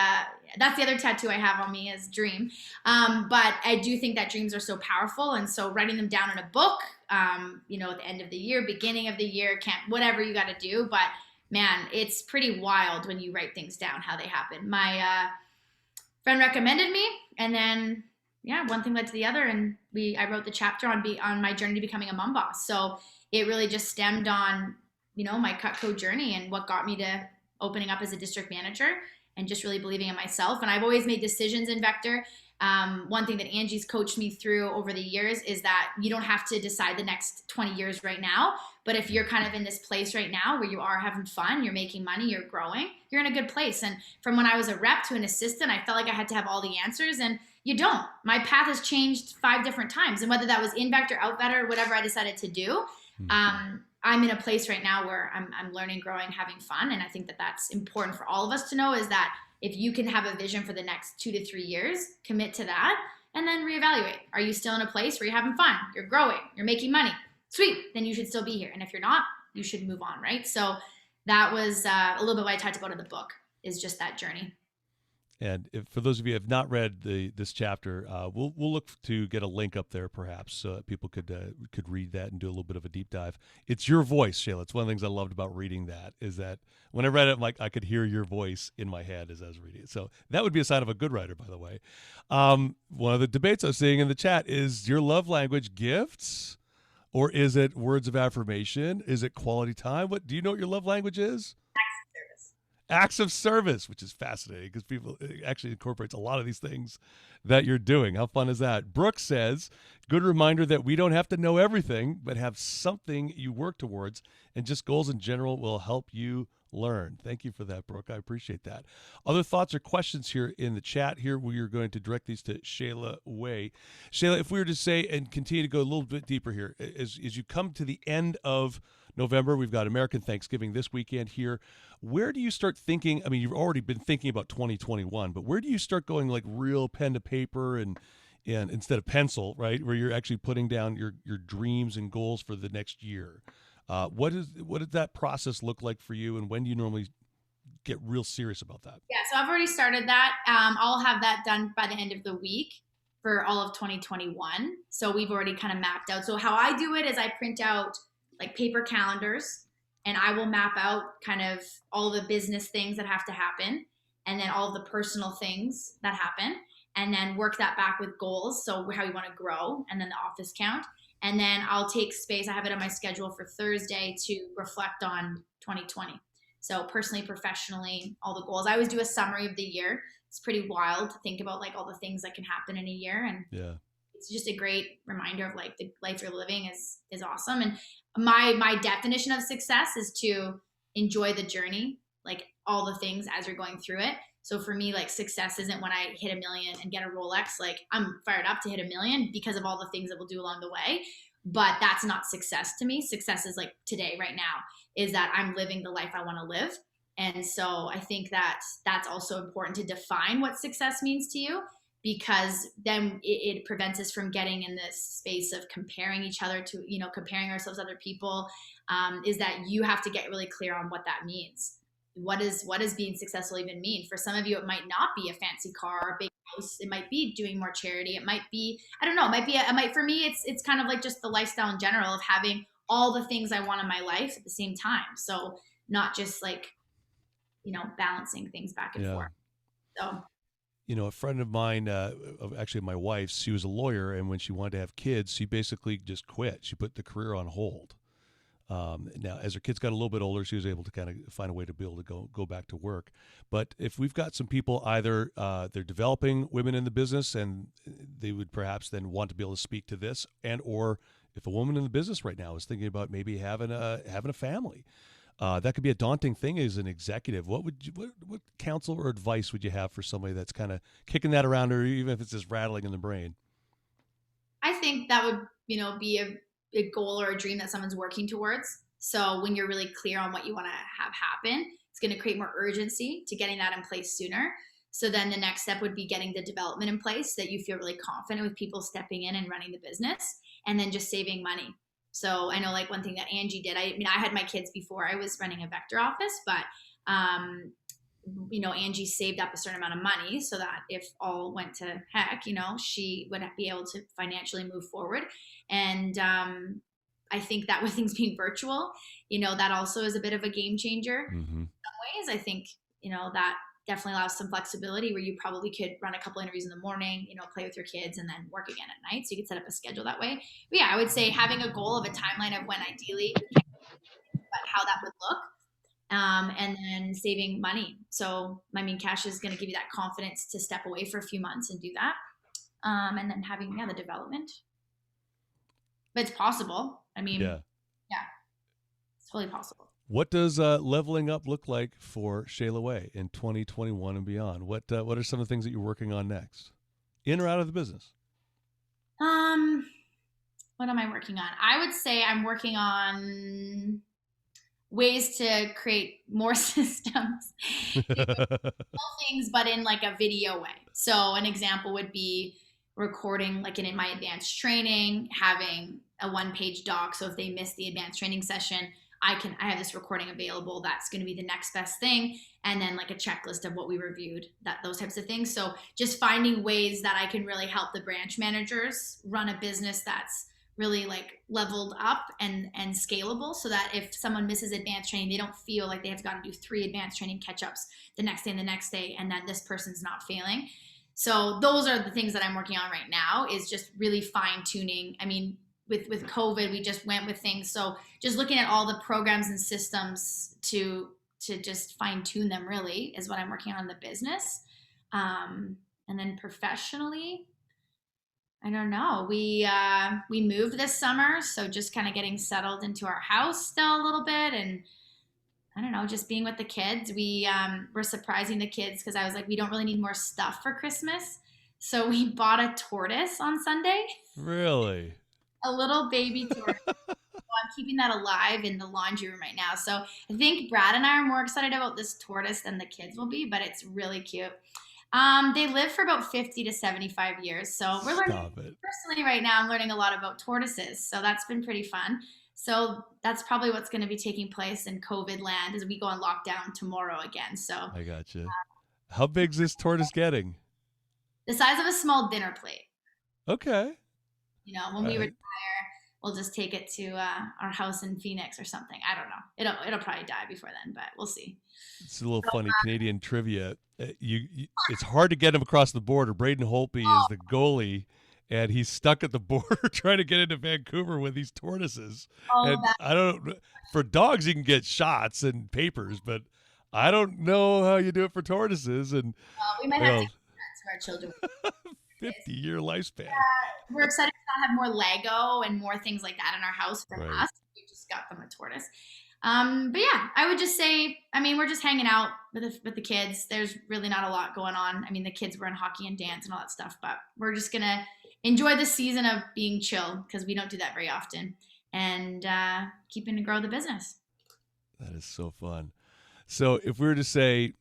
that's the other tattoo I have on me is dream. But I do think that dreams are so powerful. And so writing them down in a book, at the end of the year, beginning of the year, whatever you got to do. But man, it's pretty wild when you write things down, how they happen. My, friend recommended me, and then one thing led to the other, and I wrote the chapter on my journey to becoming a mom boss. So it really just stemmed on my Cutco journey and what got me to opening up as a district manager and just really believing in myself. And I've always made decisions in Vector. One thing that Angie's coached me through over the years is that you don't have to decide the next 20 years right now. But if you're kind of in this place right now where you are having fun, you're making money, you're growing, you're in a good place. And from when I was a rep to an assistant, I felt like I had to have all the answers, and you don't. My path has changed 5 different times. And whether that was in Vector, out Vector, whatever I decided to do, I'm in a place right now where I'm learning, growing, having fun. And I think that that's important for all of us to know, is that if you can have a vision for the next 2 to 3 years, commit to that and then reevaluate. Are you still in a place where you're having fun, you're growing, you're making money? Sweet, then you should still be here. And if you're not, you should move on, right? So that was a little bit what I talked about in the book, is just that journey. And for those of you who have not read this chapter, we'll look to get a link up there perhaps so that people could read that and do a little bit of a deep dive. It's your voice, Shayla. It's one of the things I loved about reading that, is that when I read it, I'm like, I could hear your voice in my head as I was reading it. So that would be a sign of a good writer, by the way. One of the debates I was seeing in the chat is your love language gifts Or is it words of affirmation? Is it quality time? What do you know what your love language is? Service. Acts of service, which is fascinating because people it actually incorporates a lot of these things that you're doing. How fun is that? Brooke says, good reminder that we don't have to know everything, but have something you work towards, and just goals in general will help you learn. Thank you for that, Brooke. I appreciate that. Other thoughts or questions here in the chat here? We are going to direct these to Shayla Wey. Shayla, if we were to say and continue to go a little bit deeper here, as you come to the end of November, we've got American Thanksgiving this weekend here. Where do you start thinking? I mean, you've already been thinking about 2021, but where do you start going like real pen to paper and instead of pencil, right? Where you're actually putting down your dreams and goals for the next year. What does that process look like for you, and when do you normally get real serious about that? Yeah, so I've already started that. I'll have that done by the end of the week for all of 2021. So we've already kind of mapped out. So how I do it is I print out like paper calendars, and I will map out kind of all the business things that have to happen, and then all of the personal things that happen, and then work that back with goals. So how you want to grow, and then the office count. And then I'll take space. I have it on my schedule for Thursday to reflect on 2020. So personally, professionally, all the goals. I always do a summary of the year. It's pretty wild to think about like all the things that can happen in a year. And Yeah. it's just a great reminder of like the life you're living is awesome. And my definition of success is to enjoy the journey, like all the things as you're going through it. So for me, like success isn't when I hit 1 million and get a Rolex. Like I'm fired up to hit 1 million because of all the things that we'll do along the way. But that's not success to me. Success is like today, right now, is that I'm living the life I want to live. And so I think that that's also important to define what success means to you, because then it prevents us from getting in this space of comparing each other to, comparing ourselves to other people, is that you have to get really clear on what that means. What does being successful even mean? For some of you, it might not be a fancy car or a big house. It might be doing more charity. It might be, I don't know, for me, it's kind of like just the lifestyle in general of having all the things I want in my life at the same time. So not just like, balancing things back and forth. So, a friend of mine, actually my wife's, she was a lawyer, and when she wanted to have kids, she basically just quit. She put the career on hold. Now, as her kids got a little bit older, she was able to kind of find a way to be able to go back to work. But if we've got some people, either they're developing women in the business, and they would perhaps then want to be able to speak to this, and or if a woman in the business right now is thinking about maybe having a family, that could be a daunting thing as an executive. What counsel or advice would you have for somebody that's kind of kicking that around, or even if it's just rattling in the brain? I think that would, be a goal or a dream that someone's working towards. So when you're really clear on what you want to have happen, it's going to create more urgency to getting that in place sooner. So then the next step would be getting the development in place that you feel really confident with people stepping in and running the business, and then just saving money. So I know like one thing that Angie did, I had my kids before I was running a vector office, but Angie saved up a certain amount of money so that if all went to heck, she would be able to financially move forward. And I think that with things being virtual, that also is a bit of a game changer. Mm-hmm. In some ways, I think, that definitely allows some flexibility where you probably could run a couple interviews in the morning, play with your kids, and then work again at night. So you could set up a schedule that way. But yeah, I would say having a goal of a timeline of when ideally, but how that would look. And then saving money. So, cash is going to give you that confidence to step away for a few months and do that. And then having, the development. But it's possible. Yeah, it's totally possible. What does leveling up look like for Shayla Wey in 2021 and beyond? What are some of the things that you're working on next, in or out of the business? What am I working on? I would say I'm working on ways to create more systems, things, but in like a video way. So an example would be recording, like in my advanced training, having a 1-page doc. So if they miss the advanced training session, I have this recording available. That's going to be the next best thing. And then like a checklist of what we reviewed, those types of things. So just finding ways that I can really help the branch managers run a business that's really like leveled up and scalable, so that if someone misses advanced training, they don't feel like they have got to do 3 advanced training catch-ups the next day and the next day, and that this person's not failing. So those are the things that I'm working on right now, is just really fine tuning. with COVID, we just went with things. So just looking at all the programs and systems to just fine tune them really is what I'm working on in the business. And then professionally, I don't know. We moved this summer, so just kind of getting settled into our house still a little bit, and I don't know, just being with the kids. We're surprising the kids because I was like, we don't really need more stuff for Christmas, so we bought a tortoise on Sunday, Really? a little baby tortoise. I'm keeping that alive in the laundry room right now. So I think Brad and I are more excited about this tortoise than the kids will be, but it's really cute. They live for about 50 to 75 years. So we're learning Stop it. personally right now. I'm learning a lot about tortoises. So that's been pretty fun. So that's probably what's going to be taking place in COVID land as we go on lockdown tomorrow again. So I gotcha. How big's this tortoise getting? the size of a small dinner plate. Okay. You know, when All we right. retire, we'll just take it to our house in Phoenix or something. I don't know. It'll probably die before then, but we'll see. It's a little funny Canadian trivia. It's hard to get him across the border. Braden Holtby is the goalie, and he's stuck at the border trying to get into Vancouver with these tortoises. Oh, And I don't. For dogs, you can get shots and papers, but I don't know how you do it for tortoises. And we might have to give that to our children. 50-year lifespan. We're excited to have more Lego and more things like that in our house from Right. us. We just got them a tortoise. But yeah, I would just say, I mean, we're just hanging out with the kids. There's really not a lot going on. I mean, the kids were in hockey and dance and all that stuff, but we're just gonna enjoy the season of being chill because we don't do that very often, and keeping to grow the business. That is so fun. So if we were to say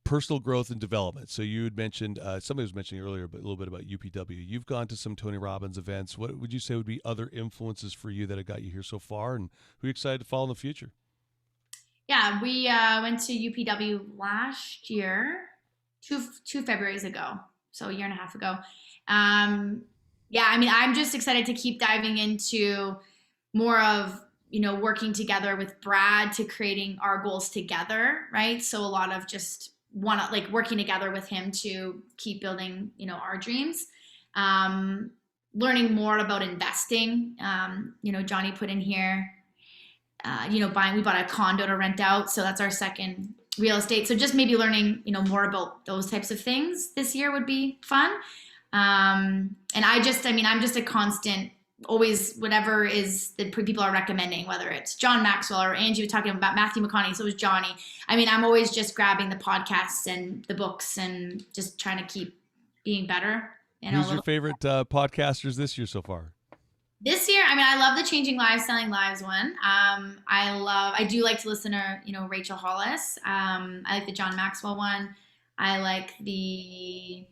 personal growth and development. So you had mentioned, somebody was mentioning earlier, but a little bit about UPW. You've gone to some Tony Robbins events. What would you say would be other influences for you that have got you here so far, and who are you excited to follow in the future? Yeah, we went to UPW last year, two Februarys ago, so a year and a half ago. Yeah, I mean, I'm just excited to keep diving into more of working together with Brad to creating our goals together, right? So a lot of just working together with him to keep building, our dreams. Learning more about investing. Johnny put in here, we bought a condo to rent out. So that's our second real estate. So just maybe learning, more about those types of things this year would be fun. And I'm just a constant, always whatever is that people are recommending, whether it's John Maxwell or Angie was talking about Matthew McConaughey, so was Johnny. I mean, I'm always just grabbing the podcasts and the books and just trying to keep being better. Who's your favorite podcasters this year so far? This year, I mean, I love the Changing Lives, Selling Lives one. I do like to listen to, Rachel Hollis. I like the John Maxwell one. I like the,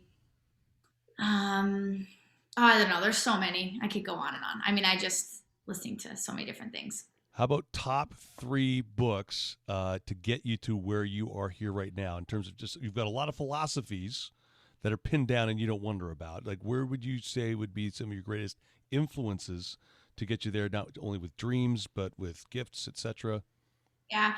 I don't know. There's so many. I could go on and on. I mean, I just listening to so many different things. How about top 3 books to get you to where you are here right now in terms of just, you've got a lot of philosophies that are pinned down and you don't wonder about. Like, where would you say would be some of your greatest influences to get you there, not only with dreams, but with gifts, etc.? Yeah.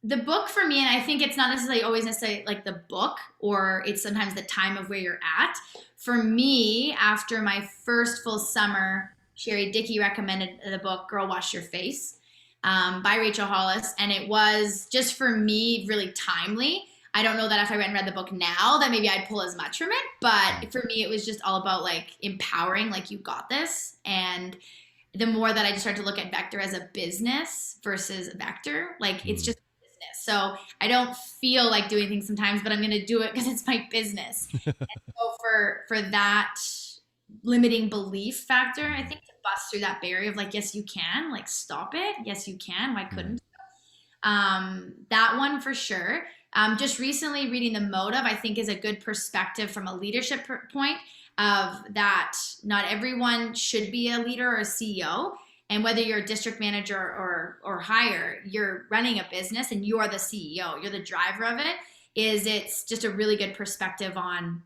The book for me, and I think it's not necessarily always like the book, or it's sometimes the time of where you're at. For me, after my first full summer, Sherry Dickey recommended the book Girl Wash Your Face by Rachel Hollis. And it was just for me really timely. I don't know that if I went and read the book now that maybe I'd pull as much from it. But for me, it was just all about like empowering, like you got this. And the more that I just started to look at Vector as a business versus a Vector, like it's just so I don't feel like doing things sometimes, but I'm going to do it because it's my business. And so for that limiting belief factor, I think to bust through that barrier of like, yes, you can, like stop it. Yes, you can. Why couldn't? That one for sure. Just recently reading The Motive, I think is a good perspective from a leadership point of that not everyone should be a leader or a CEO. And whether you're a district manager or higher, you're running a business and you are the CEO, you're the driver of it. It's just a really good perspective on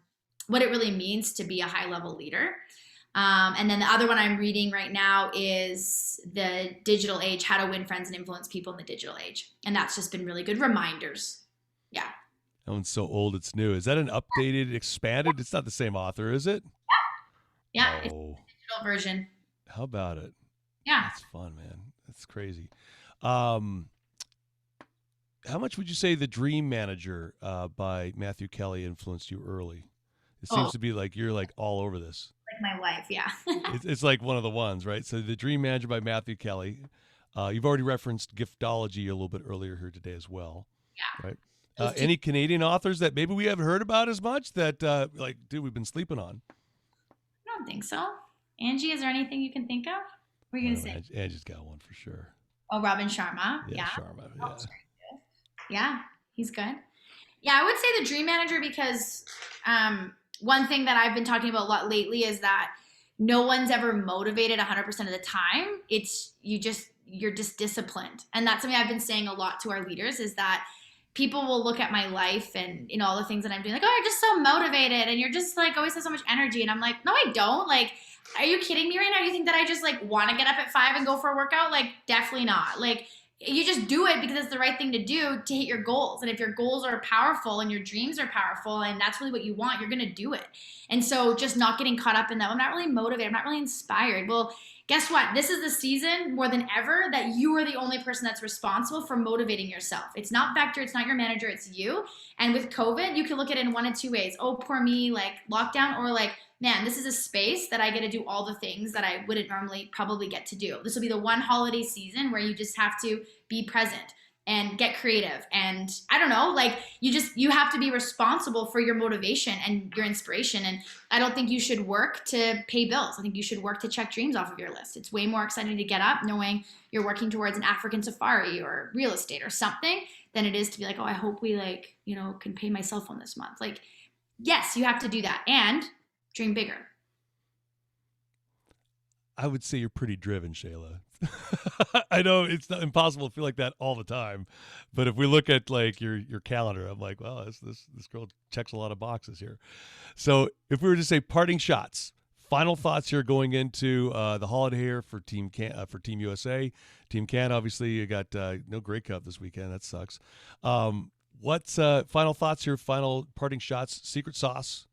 what it really means to be a high level leader. And then the other one I'm reading right now is The Digital Age, How to Win Friends and Influence People in the Digital Age. And that's just been really good reminders. Yeah. That one's so old, it's new. Is that an updated, expanded? It's not the same author, is it? Yeah, it's Oh, a digital version. how about it? Yeah. That's fun, man. That's crazy. Um, how much would you say The Dream Manager by Matthew Kelly influenced you early? It seems Oh, to be like you're like all over this. like my life. Yeah. It's like one of the ones, right? So The Dream Manager by Matthew Kelly. You've already referenced Giftology a little bit earlier here today as well, Yeah. right? Those two. Any Canadian authors that maybe we haven't heard about as much that, like, dude, we've been sleeping on? I don't think so. Angie, is there anything you can think of? What are you going to say? Angie's got one for sure. Oh, Robin Sharma. Yeah, Yeah. Sharma. Oh, Yeah. yeah. He's good. Yeah, I would say the Dream Manager because one thing that I've been talking about a lot lately is that no one's ever motivated 100% of the time. It's you're just disciplined. And that's something I've been saying a lot to our leaders is that people will look at my life and all the things that I'm doing like, oh, you're just so motivated and you're just like always have so much energy. And I'm like, no, I don't. Like, are you kidding me right now? You think that I just like want to get up at 5 and go for a workout? Like, definitely not. Like, you just do it because it's the right thing to do to hit your goals. And if your goals are powerful and your dreams are powerful and that's really what you want, you're going to do it. And so just not getting caught up in that. I'm not really motivated. I'm not really inspired. Well, guess what? This is the season more than ever that you are the only person that's responsible for motivating yourself. It's not Vector. It's not your manager. It's you. And with COVID, you can look at it in one of two ways. Oh, poor me, like lockdown, or like, man, this is a space that I get to do all the things that I wouldn't normally probably get to do. This will be the one holiday season where you just have to be present and get creative. And I don't know, like you have to be responsible for your motivation and your inspiration. And I don't think you should work to pay bills. I think you should work to check dreams off of your list. It's way more exciting to get up knowing you're working towards an African safari or real estate or something than it is to be like, oh, I hope we like, can pay my cell phone this month. Like, yes, you have to do that. And dream bigger. I would say you're pretty driven, Shayla. I know it's not impossible to feel like that all the time, but if we look at like your calendar, I'm like, well, this girl checks a lot of boxes here. So if we were to say parting shots, final thoughts here going into the holiday here for Team USA, Team Canada. Obviously, you got no Grey Cup this weekend. That sucks. What's final thoughts here? Final parting shots, secret sauce,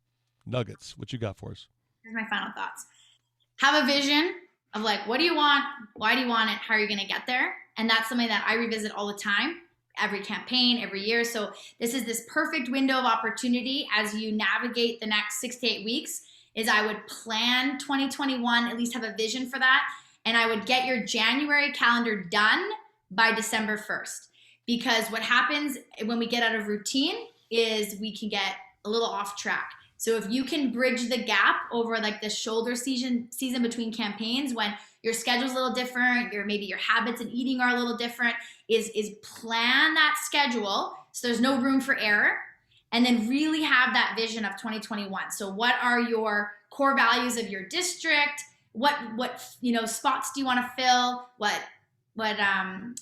nuggets. What you got for us? Here's my final thoughts. Have a vision of like, what do you want? Why do you want it? How are you going to get there? And that's something that I revisit all the time, every campaign, every year. So this is this perfect window of opportunity as you navigate the next 6 to 8 weeks is I would plan 2021, at least have a vision for that. And I would get your January calendar done by December 1st. Because what happens when we get out of routine is we can get a little off track. So if you can bridge the gap over like the shoulder season between campaigns when your schedule's a little different, maybe your habits and eating are a little different, is plan that schedule so there's no room for error, and then really have that vision of 2021. So what are your core values of your district? What spots do you want to fill? What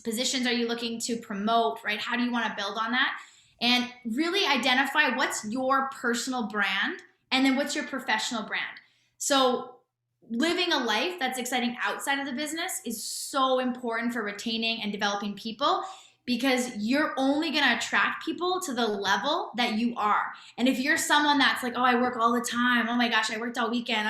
positions are you looking to promote, right? How do you want to build on that? And really identify what's your personal brand and then what's your professional brand. So living a life that's exciting outside of the business is so important for retaining and developing people because you're only going to attract people to the level that you are. And if you're someone that's like, oh, I work all the time. Oh my gosh, I worked all weekend.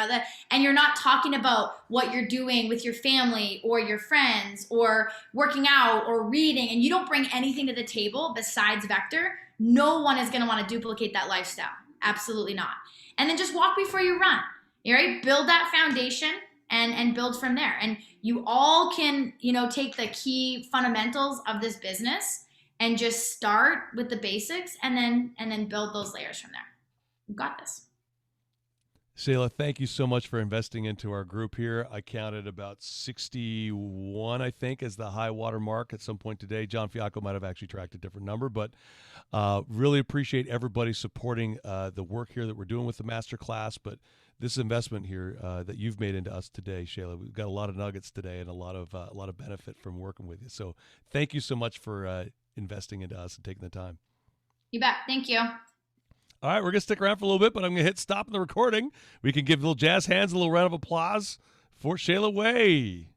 And you're not talking about what you're doing with your family or your friends or working out or reading, and you don't bring anything to the table besides Vector, no one is going to want to duplicate that lifestyle. Absolutely not. And then just walk before you run. Right? Build that foundation and build from there. And you all can, take the key fundamentals of this business and just start with the basics and then build those layers from there. You've got this. Shayla, thank you so much for investing into our group here. I counted about 61, I think, as the high water mark at some point today. John Fiacco might have actually tracked a different number, but really appreciate everybody supporting the work here that we're doing with the masterclass. But this investment here that you've made into us today, Shayla, we've got a lot of nuggets today and a lot of benefit from working with you. So thank you so much for investing into us and taking the time. You bet. Thank you. All right, we're going to stick around for a little bit, but I'm going to hit stop in the recording. We can give little jazz hands a little round of applause for Shayla Wey.